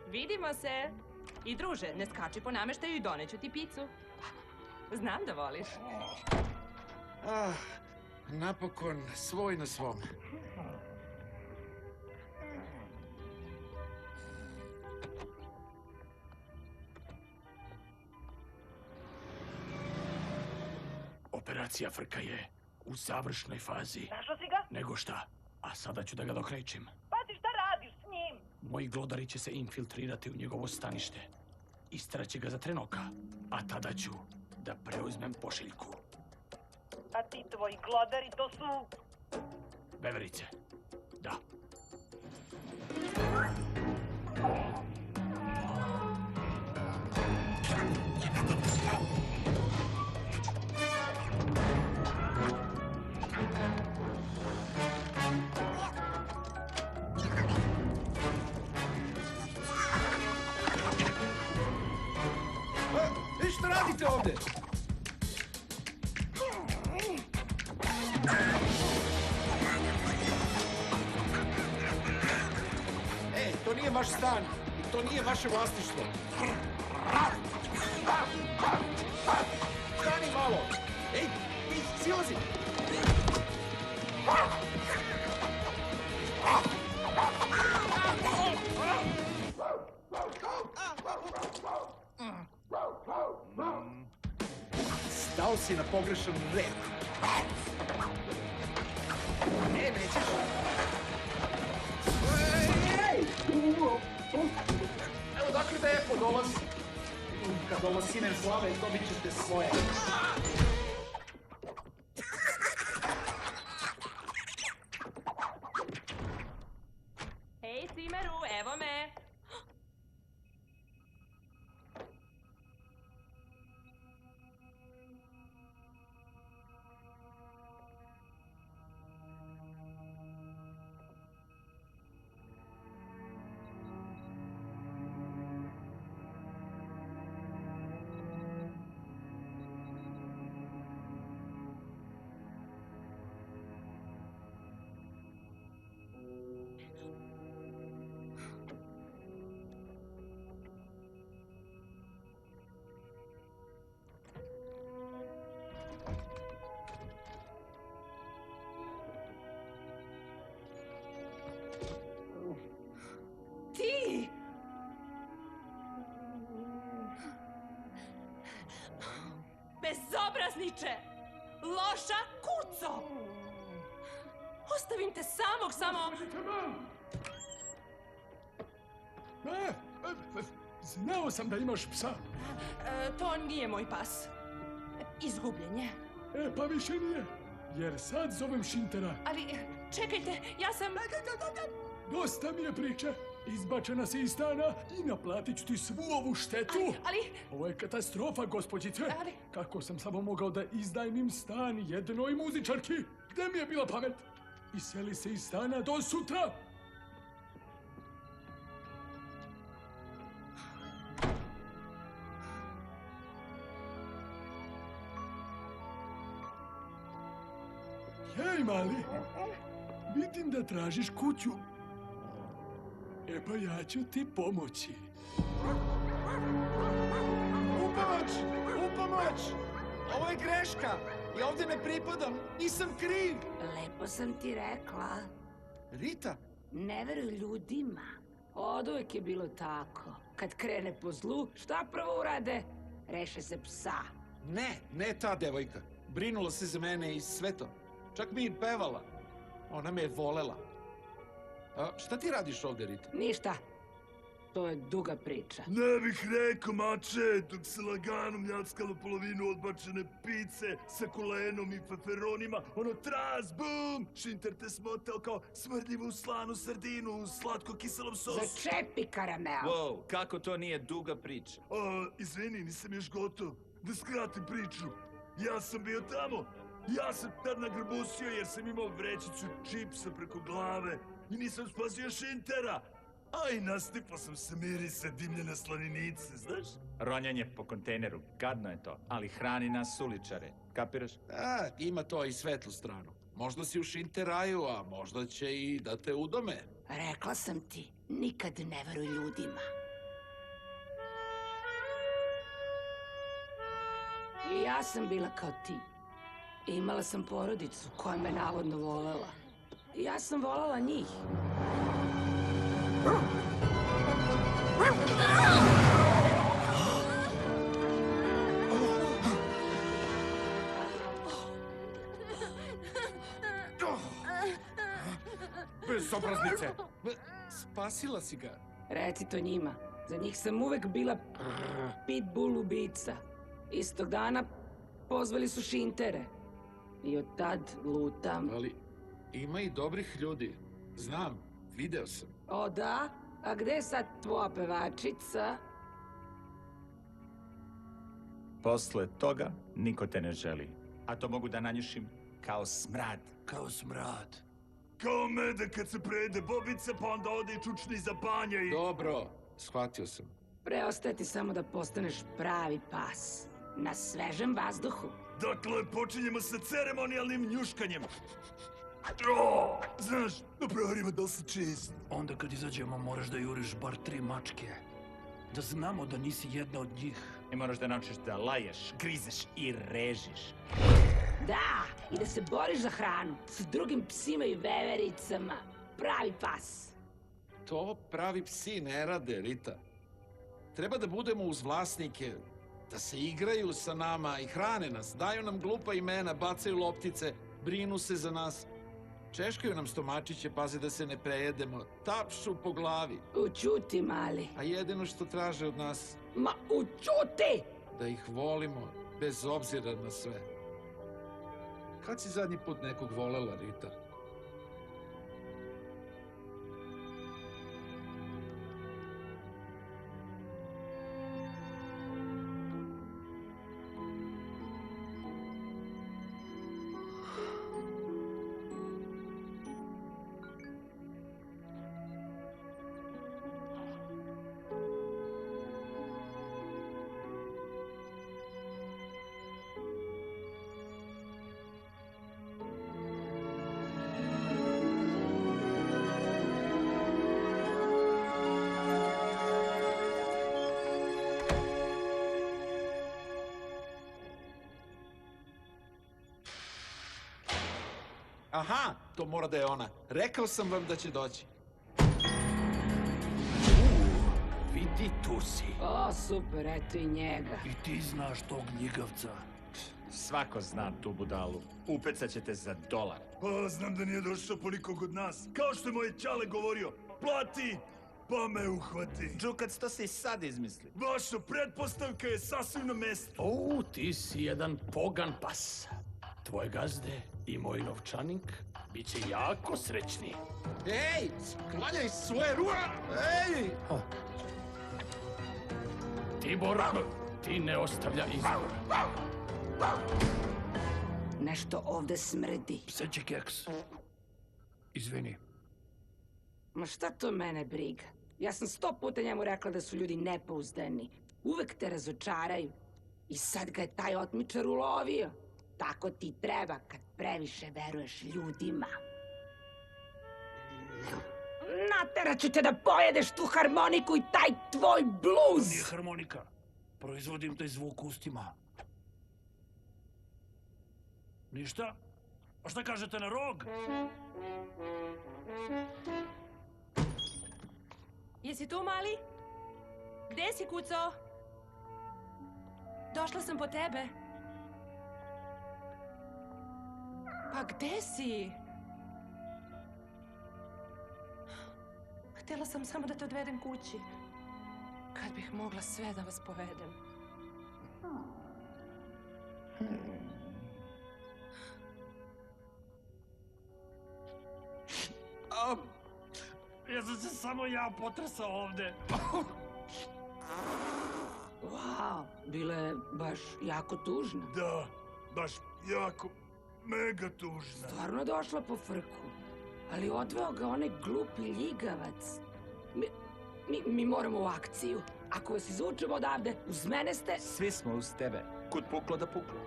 Vidimo se. I druže, ne skači po nameštaju i doneću ti picu. Znam da voliš. Ah, napokon, svoj na svom. Operacija Frka je u završnoj fazi. Našao si ga? Nego šta? A sada ću da ga dokrećim. Pazi šta radiš s njim? Moji glodari će se infiltrirati u njegovo stanište. Istraće ga za trenoka, a tada ću da preuzmem pošiljku. A ti tvoji glodari, to su... Veverice, da. Šta radite ovde? To nije vaš stan i to nije vaše vlasništvo. Stani malo! Ej, ti, silazi! Stao si na pogrešan red. Ne, nećeš. Evo dakle da je dolazi. Kad ovo sine slave, dobit ćete svoje. Hej, Cimeru, evo me. Ti! Bezobrazniče! Loša kuco! Ostavim te samog, samo... Znao sam da imaš psa. To nije moj pas. Izgubljen je. Pa više nije. Jer sad zovem Šintera. Ali, čekajte, ja sam... Dosta mi je priče. Izbačena si iz stana i naplatit ću ti svu ovu štetu. Ali... Ovo je katastrofa, gospođice. Ali... Kako sam samo mogao da izdajmim stan jednoj muzičarki? Gde mi je bila pamet? Iseli se iz stana do sutra. Hej, mali. Vidim da tražiš kuću. E pa ja ću ti pomoći. Upomoć! Upomoć! Ovo je greška! Ja ovdje ne pripadam! Nisam kriv! Lepo sam ti rekla. Rita? Ne veruj ljudima. Od uvek je bilo tako. Kad krene po zlu, šta prvo urade? Reše se psa. Ne ta devojka. Brinula se za mene i sve to. Čak mi i pevala. Ona me je volela. A šta ti radiš ovdje, Rita? Ništa. To je duga priča. Ne bih rekao, mače, dok se lagano mljackalo polovinu odbačene pice sa kulenom i feferonima, ono tras, bum! Šinter te smotao kao smrdljivu slanu sardinu u slatko-kiselom sosu. Začepi, karamel! Wow, kako to nije duga priča? Izvini, nisam još gotov. Da skratim priču. Ja sam bio tamo. Ja sam tad nagrbusio jer sam imao vrećicu čipsa preko glave i nisam spasio Šintera. A i nastipao sam se mirisa dimljene slaninice, znaš? Ronjanje po kontejneru, gadno je to, ali hrani nas uličare, kapiraš? Ima to i svetlu stranu. Možda si u Šinteraju, a možda će i da te udome. Rekla sam ti, nikad ne veruj ljudima. I ja sam bila kao ti. Imala sam porodicu koja me navodno volela. I ja sam volela njih. bezobraznice! Spasila si ga. Reci to njima. Za njih sam uvek bila pitbull ubica. Istog dana pozvali su šintere. I od tad lutam. Ali ima i dobrih ljudi. Znam, video sam. O da? A gde je sad tvoja pevačica? Posle toga niko te ne želi. A to mogu da nanjušim kao smrad. Kao smrad. Kao meda kad se prejede bobica, pa onda ode i čučni za banja i... Dobro, shvatio sam. Preostaje ti samo da postaneš pravi pas. Na svežem vazduhu. Dakle, počinjemo sa ceremonijalnim njuškanjem. Znaš, na proverima da li si čist. Onda kad izađemo moraš da juriš bar 3 mačke. Da znamo da nisi jedna od njih. I moraš da naučiš da laješ, grizeš i režiš. Da, i da se boriš za hranu s drugim psima i vevericama. Pravi pas. To pravi psi ne rade, Rita. Treba da budemo uz vlasnike, da se igraju sa nama i hrane nas, daju nam glupa imena, bacaju loptice, brinu se za nas. Češkaju nam stomačiće, paze da se ne prejedemo, tapšu po glavi. Ućuti, mali. A jedino što traže od nas... Ma, ućuti! Da ih volimo, bez obzira na sve. Kad si zadnji put nekog volela, Rita? Aha, to mora da je ona. Rekao sam vam da će doći. Vidi tu si. O, super, eto i njega. I ti znaš tog njigavca. Svako zna tu budalu. Upecat ćete za $1. Pa, znam da nije došao po nikog od nas. Kao što je moj ćale govorio, plati, pa me uhvati. Džukac, to si sad izmisli. Vaša pretpostavka je sasvim na mestu. O, ti si jedan pogan pas. Tvoje gazde i moj novčanik bit će jako srećni. Ej, sklanjaj svoje ruke! Ej! Tibor, ti ne ostavlja izbor. Nešto ovde smrdi. Pseći keks. Izvini. Ma šta to mene briga? Ja sam 100 puta njemu rekla da su ljudi nepouzdani. Uvek te razočaraju. I sad ga je taj otmičar ulovio. Tako ti treba kad previše veruješ ljudima. Nateraću te da pojedeš tu harmoniku i taj tvoj bluz! Nije harmonika. Proizvodim taj zvuk ustima. Ništa? A šta kažete na rog? Jesi tu, mali? Gde si, kuco? Došla sam po tebe. Pa gde si? Htjela sam samo da te odvedem kući. Kad bih mogla sve da vas povedem. Ja sam se samo ja potresao ovde. Wow, bila je baš jako tužna. Da, baš jako, mega tužna. Stvarno došla po frku. Ali odveo ga onaj glupi ljigavac. Mi moramo u akciju. Ako vas izvučemo odavde, uz mene ste... Svi smo uz tebe. Kud puklo da puklo.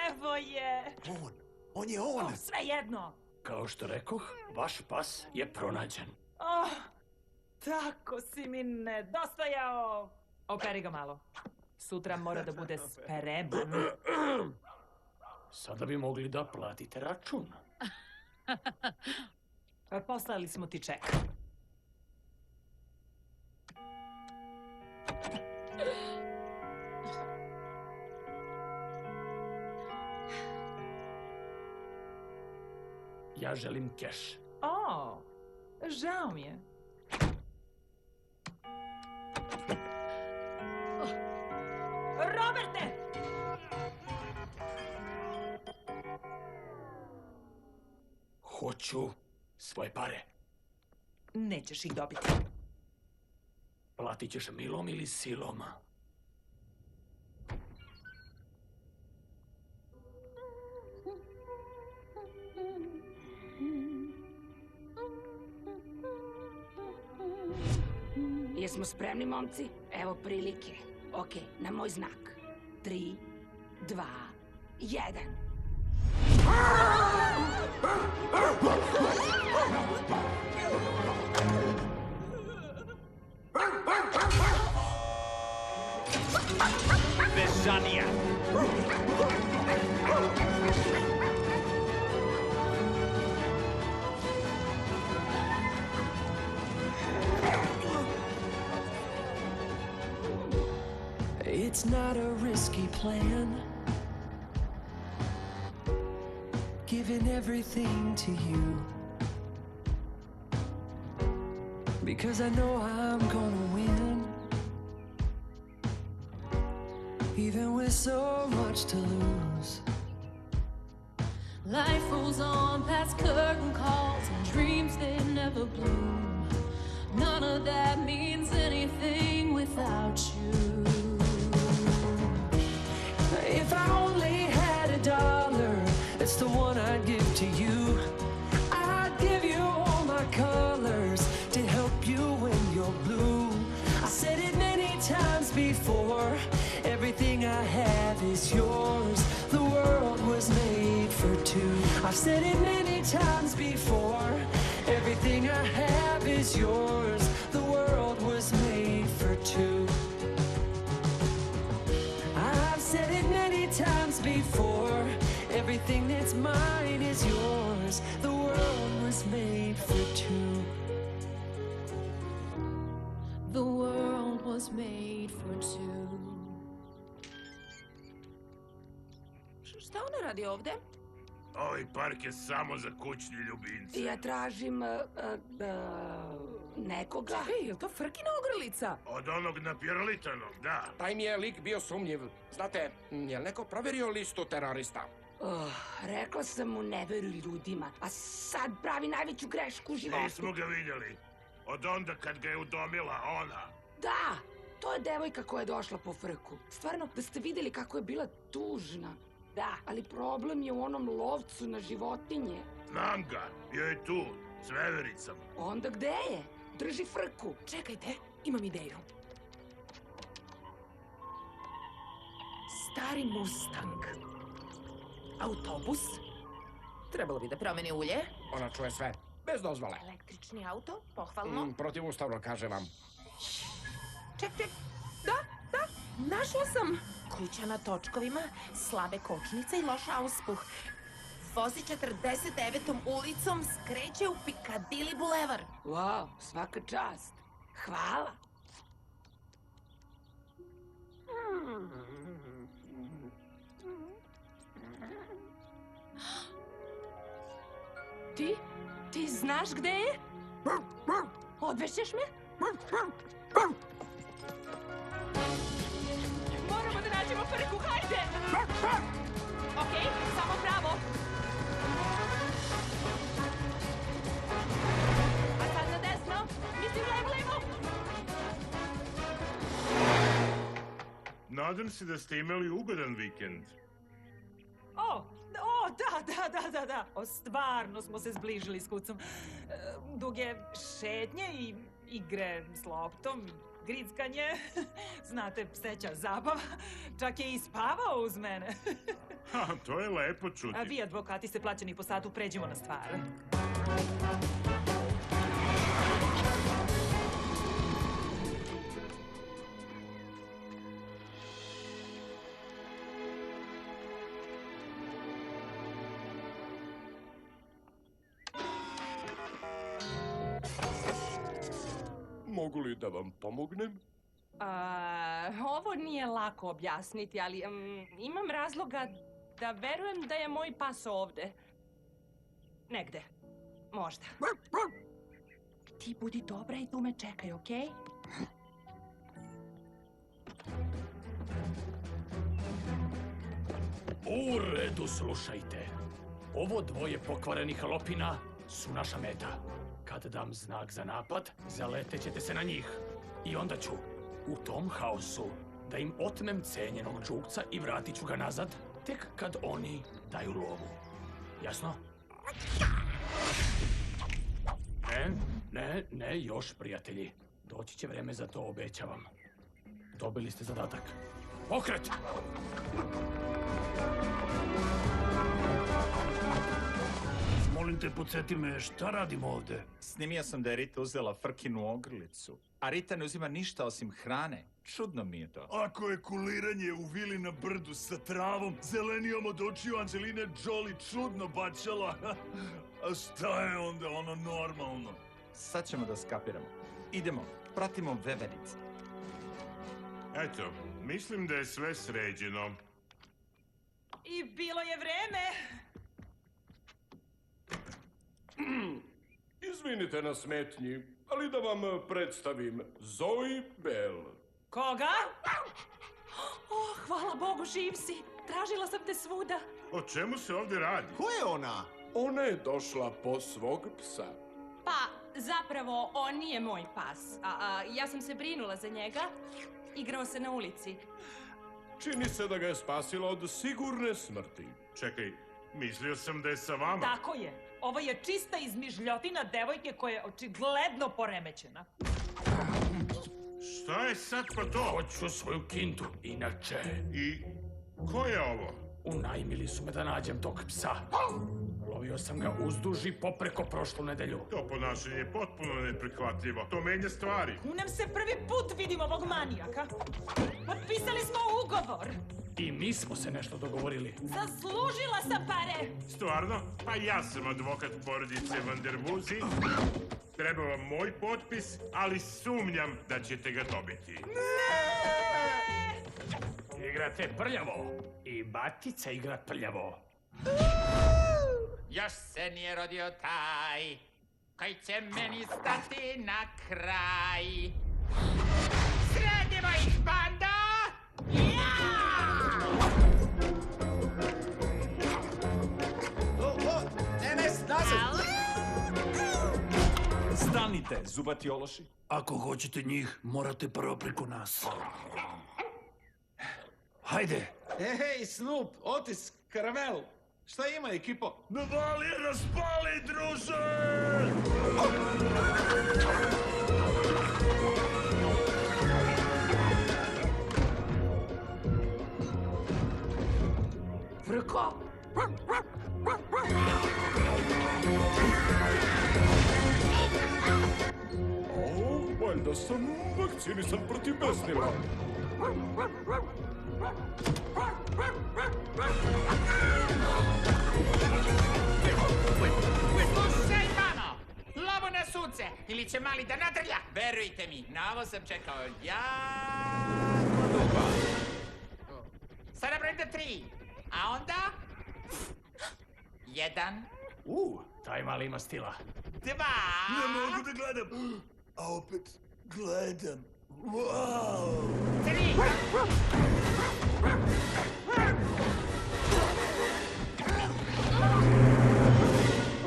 Evo je! On je on! Sve jedno! Kao što rekoh, vaš pas je pronađen. Tako si mi nedostajao! Operi ga malo. Sutra mora da bude spreman. Sada bi mogli da platite račun. Poslali smo ti ček. Ja želim keš. O, žao mi je. Roberte! Hoću svoje pare. Nećeš ih dobiti. Platit ćeš milom ili silom. Jesmo spremni, momci? Evo prilike. Okej, na moj znak. 3, 2, 1. Bežanija! It's not a risky plan, giving everything to you, because I know I'm gonna win, even with so much to lose. Life rolls on past curtain calls and dreams they never bloom. None of that means anything without you. If I only had $1, it's the one I'd give to you. I'd give you all my colors to help you when you're blue. I said it many times before, everything I have is yours. The world was made for two. I've said it many times before, everything I have is yours. The world was made for two. I've said it many times before, everything that's mine is yours. The world was made for two. The world was made for two. Šta ona radi ovde? Ovaj park je samo za kućni ljubimce. Ja tražim nekoga. Čekaj, je li to Frkina ogrlica? Od onog napirlitanog, da. Taj mi je lik bio sumnjiv. Znate, je li neko proverio listu terorista? Rekla sam mu ne veruj ljudima, a sad pravi najveću grešku u životu. Nismo ga vidjeli. Od onda kad ga je udomila ona. Da, to je devojka koja je došla po Frku. Stvarno, da ste vidjeli kako je bila tužna. Da, ali problem je u onom lovcu na životinje. Znam ga, bio je tu, s vevericama. Onda gde je? Drži Frku. Čekajte, imam ideju. Stari Mustang. Autobus. Trebalo bi da promeni ulje. Ona čuje sve, bez dozvole. Električni auto, pohvalno. Protivustavno, kaže vam. Ček. Da, našla sam. Kuća na točkovima, slabe kočnice i loš auspuh. Vozi 49. ulicom, skreće u Piccadilly bulevar. Wow, svaka čast. Hvala. Ti znaš gde je? Odvešćeš me? Moramo da nađemo Frku, hajde! Okej, samo pravo. A sad na desno, mislim levo. Nadam se da ste imali ugodan vikend. Da. Stvarno smo se zbližili s kucom. Duge šetnje i igre s loptom, grickanje, znate, pseća zabava. Čak je i spavao uz mene. To je lepo čuti. A vi, advokati, ste plaćeni po satu, pređimo na stvar. Mogu li da vam pomognem? Ovo nije lako objasniti, ali imam razloga da verujem da je moj pas ovde. Negde. Možda. Ti budi dobra i tu me čekaj, okej? U redu, slušajte. Ovo dvoje pokvarenih lopina su naša meta. Kad dam znak za napad, zaletećete se na njih. I onda ću, u tom haosu, da im otmem cenjenog čukca i vratit ću ga nazad, tek kad oni daju lovu. Jasno? Ne, još, prijatelji. Doći će vreme za to, obećavam. Dobili ste zadatak. Pokret! Molim te, podsjeti me, šta radimo ovde? Snimio sam da je Rita uzela Frkinu ogrlicu, a Rita ne uzima ništa osim hrane. Čudno mi je to. Ako je kuliranje u vili na brdu sa travom, zelenijom od očiju Anđeline Jolie čudno bačala, a šta je onda ono normalno? Sad ćemo da skapiramo. Idemo, pratimo veverice. Eto, mislim da je sve sređeno. I bilo je vreme. Izvinite na smetnji, ali da vam predstavim Zoe Bell. Koga? Hvala Bogu, živ si. Tražila sam te svuda. O čemu se ovdje radi? Ko je ona? Ona je došla po svog psa. Pa, zapravo, on nije moj pas. Ja sam se brinula za njega. Igrao se na ulici. Čini se da ga je spasila od sigurne smrti. Čekaj, mislio sam da je sa vama. Tako je. Ovo je čista izmišljotina devojke koja je očigledno poremećena. Šta je sad pa to? Hoću svoju kintu, inače. I ko je ovo? Unajmili su me da nađem tog psa. Lovio sam ga uzduž i popreko prošlu nedelju. To ponašanje je potpuno neprihvatljivo. To menja stvari. Kunem se, prvi put vidim ovog manijaka. Potpisali smo ugovor. I mi smo se nešto dogovorili. Zaslužila sam pare. Stvarno? Pa ja sam advokat porodice Van der Vuzi. Treba vam moj potpis, ali sumnjam da ćete ga dobiti. Igrate prljavo. I batica igra prljavo. Još se nije rodio taj koji će meni stati na kraj. Sredimo ih, banda! Enes, nazad! Stanite, zubati ološi. Ako hoćete njih, morate prvo preko nas. Hajde! Hej, Snoop, Otis, Karamel. Šta ima, ekipo? Navali, raspali, druže! Frko! Valjda sam vakcinisan protiv besnila. Slušaj, mamo! Lovo na suce, ili će mali da nadrlja. Verujte mi, na ovo sam čekao jako dugo. Sada brojim do 3, a onda... 1. Taj mali ima stila. 2. Ne mogu da gledam. A opet gledam. Wow! 3.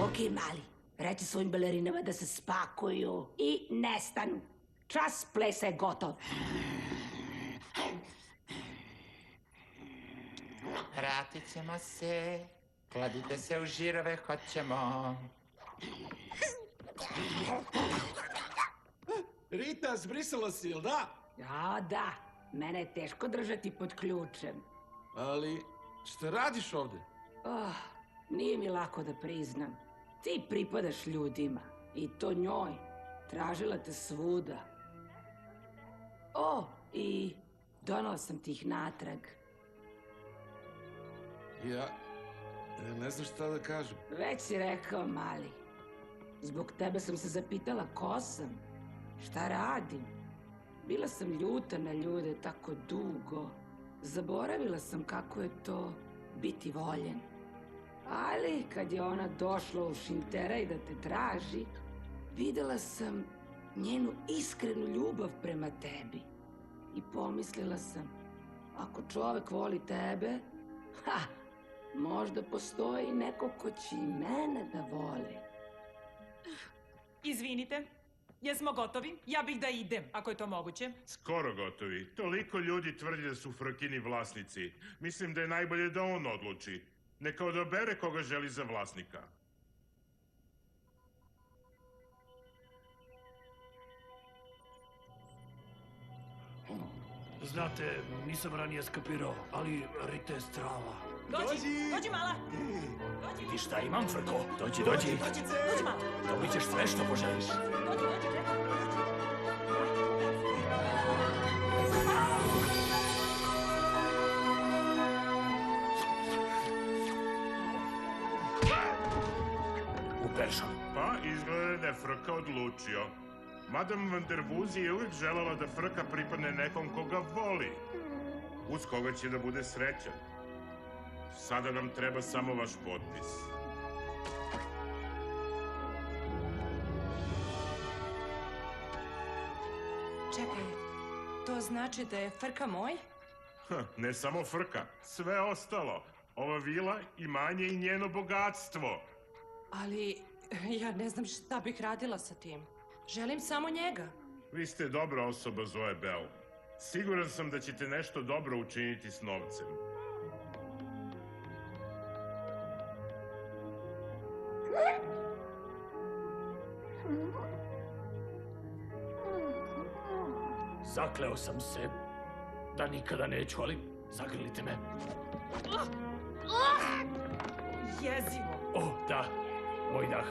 Okej, mali. Reci svojim balerinama da se spakuju i nestanu. Čas plesa je gotov. Vratit ćemo se. Kladite se u žirove, hoćemo. Rita, zbrisala si, jel da? Ja, da. Mene je teško držati pod ključem. Ali, šta radiš ovde? Nije mi lako da priznam. Ti pripadaš ljudima. I to njoj. Tražila te svuda. I donao sam ti ih natrag. Ja ne znam šta da kažem. Već si rekao, mali. Zbog tebe sam se zapitala ko sam. Šta radim? Bila sam ljuta na ljude tako dugo. Zaboravila sam kako je to biti voljen. Ali kad je ona došla u Šinteraj da te traži, videla sam njenu iskrenu ljubav prema tebi. I pomislila sam, ako čovek voli tebe, možda postoji neko ko će i mene da voli. Izvinite, jesmo gotovi? Ja bih da idem, ako je to moguće. Skoro gotovi. Toliko ljudi tvrdi da su Frkini vlasnici. Mislim da je najbolje da on odluči. Neka odabere koga želi za vlasnika. Znate, nisam ranije skapirao, ali Rita je strava. Dođi mala! Ti šta imam, Frko? Dođi. Dođi mala! Dobit ćeš sve što poželiš. Dođi, Uperšan. Pa, izgleda da je Frka odlučio. Madame van der Vuzi je uvijek želela da Frka pripadne nekom koga voli. Uz koga će da bude srećan. Sada nam treba samo vaš potpis. Čekaj, to znači da je Frka moj? Ne samo Frka, sve ostalo. Ova vila, imanje i njeno bogatstvo. Ali ja ne znam šta bih radila sa tim. Želim samo njega. Vi ste dobra osoba, Zoe Bell. Siguran sam da ćete nešto dobro učiniti s novcem. Zakleo sam se da nikada neću, ali zagrlite me. Jezivo! O, da, moj dah.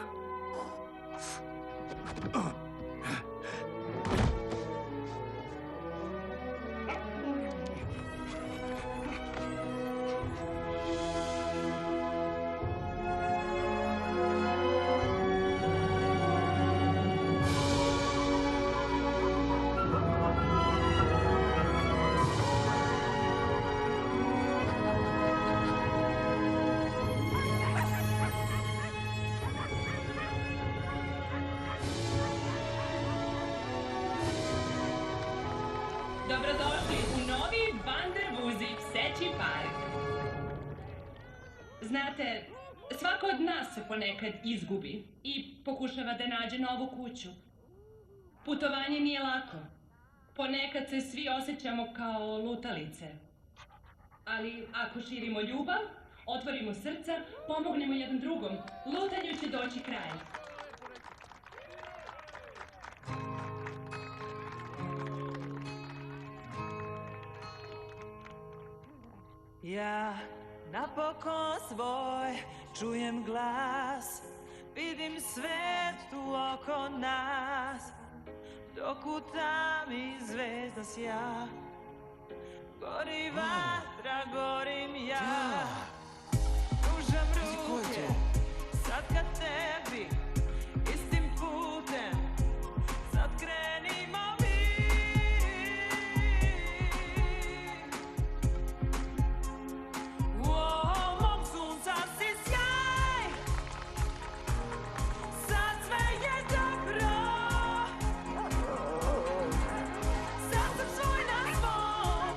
Dobrodošli u novi Van der Vuzi pseći park. Znate, svako od nas se ponekad izgubi i pokušava da nađe novu kuću. Putovanje nije lako. Ponekad se svi osjećamo kao lutalice. Ali ako širimo ljubav, otvorimo srca, pomognemo jedan drugom, lutanju će doći kraj. Ja napokon svoj čujem glas, vidim svetu oko nas, dok u tami zvezda sja, gori vatra, gorim ja. Pružam ruke, sad ka tebi, istim putem, sad krenimo mi. Mog sunca si sjaj, sad sve je dobro, sad sam svoj na svom,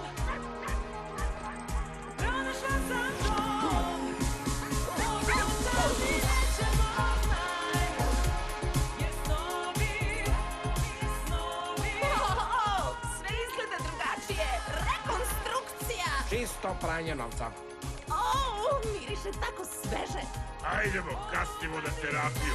pronašla sam dom, mogu sad i nećemo znaj, jer snovi. Sve izgleda drugačije, rekonstrukcija! Čisto pranje novca. Miriše tako sveže. Ajdemo, kasnimo na terapiju.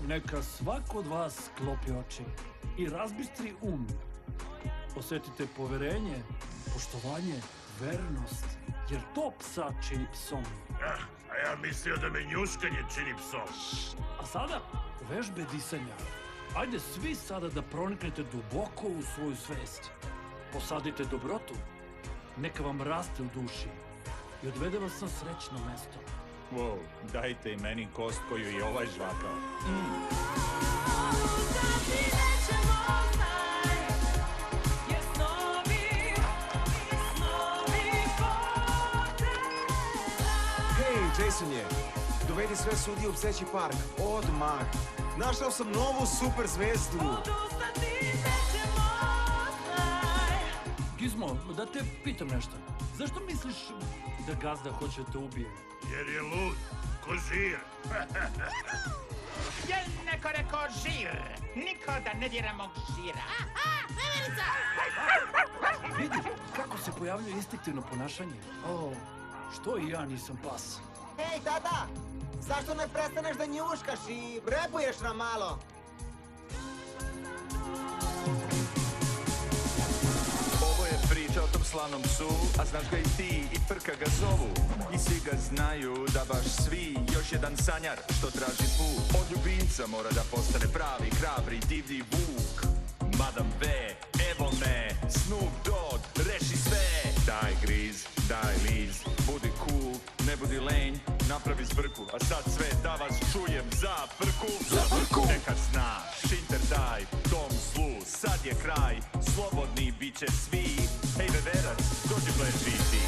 Neka svako od vas sklopi oči i razbistri osjetite poverenje, poštovanje, vernost, Jer to psa čini psom. A ja mislio da me njuškanje čini psom. A sada, vežbe disanja. Ajde svi sada da proniknete duboko u svoju svest. Posadite dobrotu. Neka vam raste u duši. I odvede vas na srećno mesto. Wow, dajte i meni kost koju i ovaj žvakao. Hej, Jason je. Dovedi sve sudije u pseći park. Odmah. Našao sam novu super zvezdu. Gizmo, da te pitam nešto. Zašto misliš da gazda hoće da te ubije? Jer je lud, ko žir. Jel neko rekao žir? Niko da ne dira mog žira. Veverica! Vidi kako se pojavljuje instinktivno ponašanje. O, što i ja nisam pas. Hej, tata! Zašto ne prestaneš da njuškaš i repuješ nam malo? Ovo je priča o tom slavnom psu, a znaš ga i ti, i Frka ga zovu. I svi ga znaju, da baš svi, još jedan sanjar što traži put. Od ljubimca mora da postane pravi, hrabri, divlji vuk. Madam V, evo me, Snoop Dogg, reši sve. Daj griz, daj liz, budi cool, ne budi lenj, napravi zbrku. A sad sve da vas čujem za frku. Neka znaš, interdaj, tom zlu, sad je kraj, slobodni bit će svi. Hej veverac, dođi pleši ti.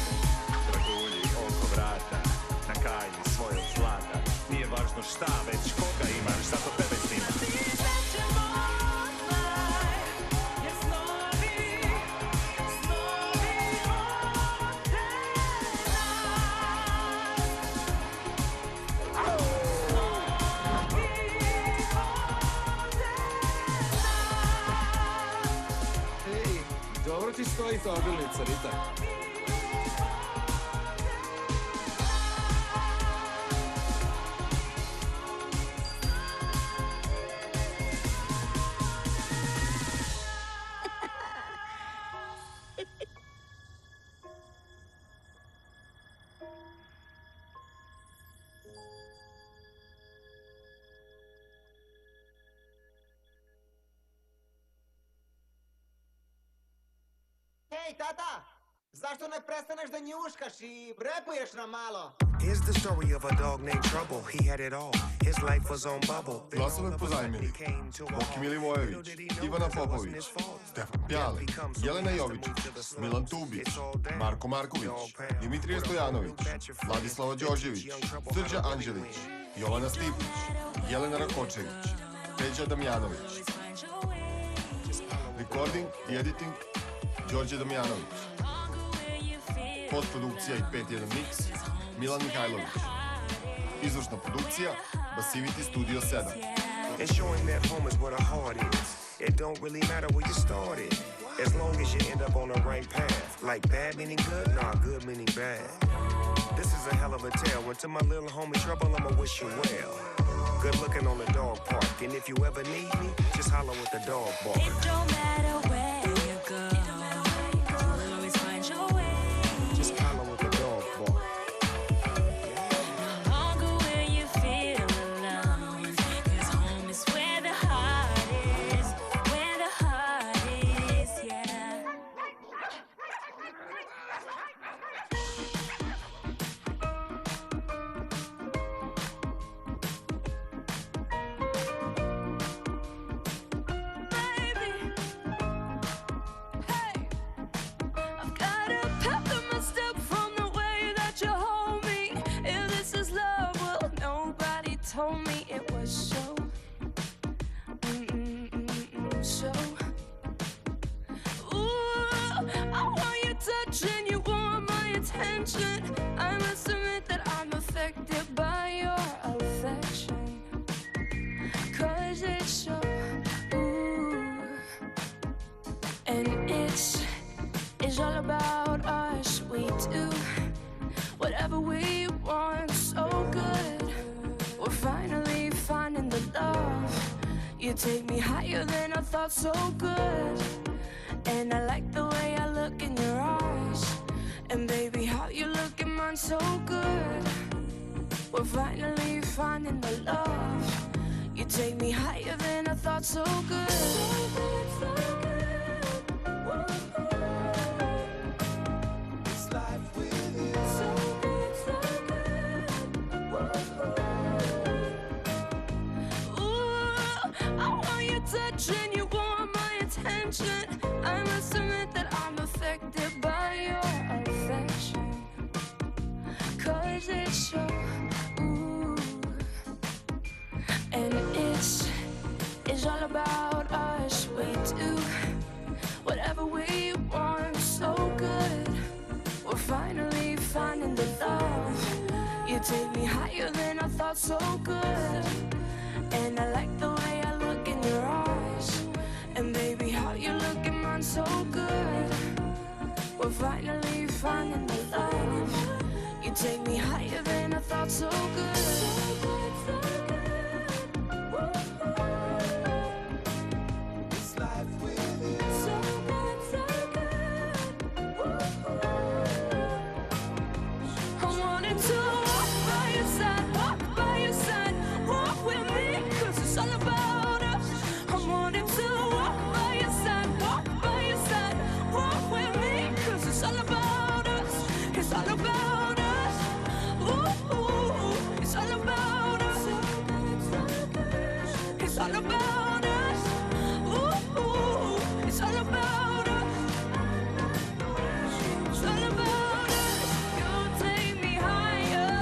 Dragulji oko vrata, na kajli svoj od zlata. Nije važno šta, već koga imaš, zato tebe snima. Dobro ti stoji ta obilnica, Rita. Hej, tata! Zašto ne prestaneš da njuškaš i repuješ nam malo? Here's the story of a dog named Trouble. He had it all. His life was on bubble. Glasove pozajmili. Boki Milivojević, Ivana Popović, Stefan Pjale, Jelena Jovičić, Milan Tubić, Marko Marković, Dimitrije Stojanović, Vladislava Đorđević, Srđa Anđelić, Jovana Stipić, Jelena Rakočević, Peđa Damjanović. Recording i editing Đorđe Damjanović. Postprodukcija i 5.1 mix Milan Mihajlović. Izvršna produkcija Basivity Studio 7. And showing that home is where the heart is. It don't really matter where you started, as long as you end up on the right path. Like bad meaning good, nah, good meaning bad. This is a hell of a tale. And to my little homie Trouble, I'ma wish you well. Good looking on the dog park. And if you ever need me, just holler with the dog bark. It don't matter where you go, you'll always find your way. Just holler with the dog bark. No longer will you feel alone, 'cause home is where the heart is, where the heart is, yeah. Baby, hey, I've got a pep in my step from the way that you hold me. If this is love, well, nobody told me it was so. So. Ooh, I want your touch and you want my attention. I must admit that I'm affected by your affection. 'Cause it's so, ooh. And it's all about us. We do whatever we want, so good. We're finally finding the love. You take me higher than I thought, so good. And I like the way I look in your eyes. And baby, how you look on so good. We're finally finding the love. You take me higher than I thought, so good. So good. This life with you. So good, so good. Ooh, I want your touch and you want my attention. I must admit that I'm affected by your affection. 'Cause it's so, ooh. And it's all about us. We do whatever we want, so good. We're finally finding the love. You take me higher than I thought, so good. And I like the way I look in your eyes. And baby, how you look in mine, so good. We're finally finding the love. You take me higher than I thought, so good. This life with you. So good, so good. I wanted to walk by your side, walk with me, 'cause it's all about us. I wanted to walk by your side, walk with me, 'cause it's all about us. It's all about us. Ooh, it's all about us. It's all about us. Ooh, it's all about us. It's all about us. You take me higher.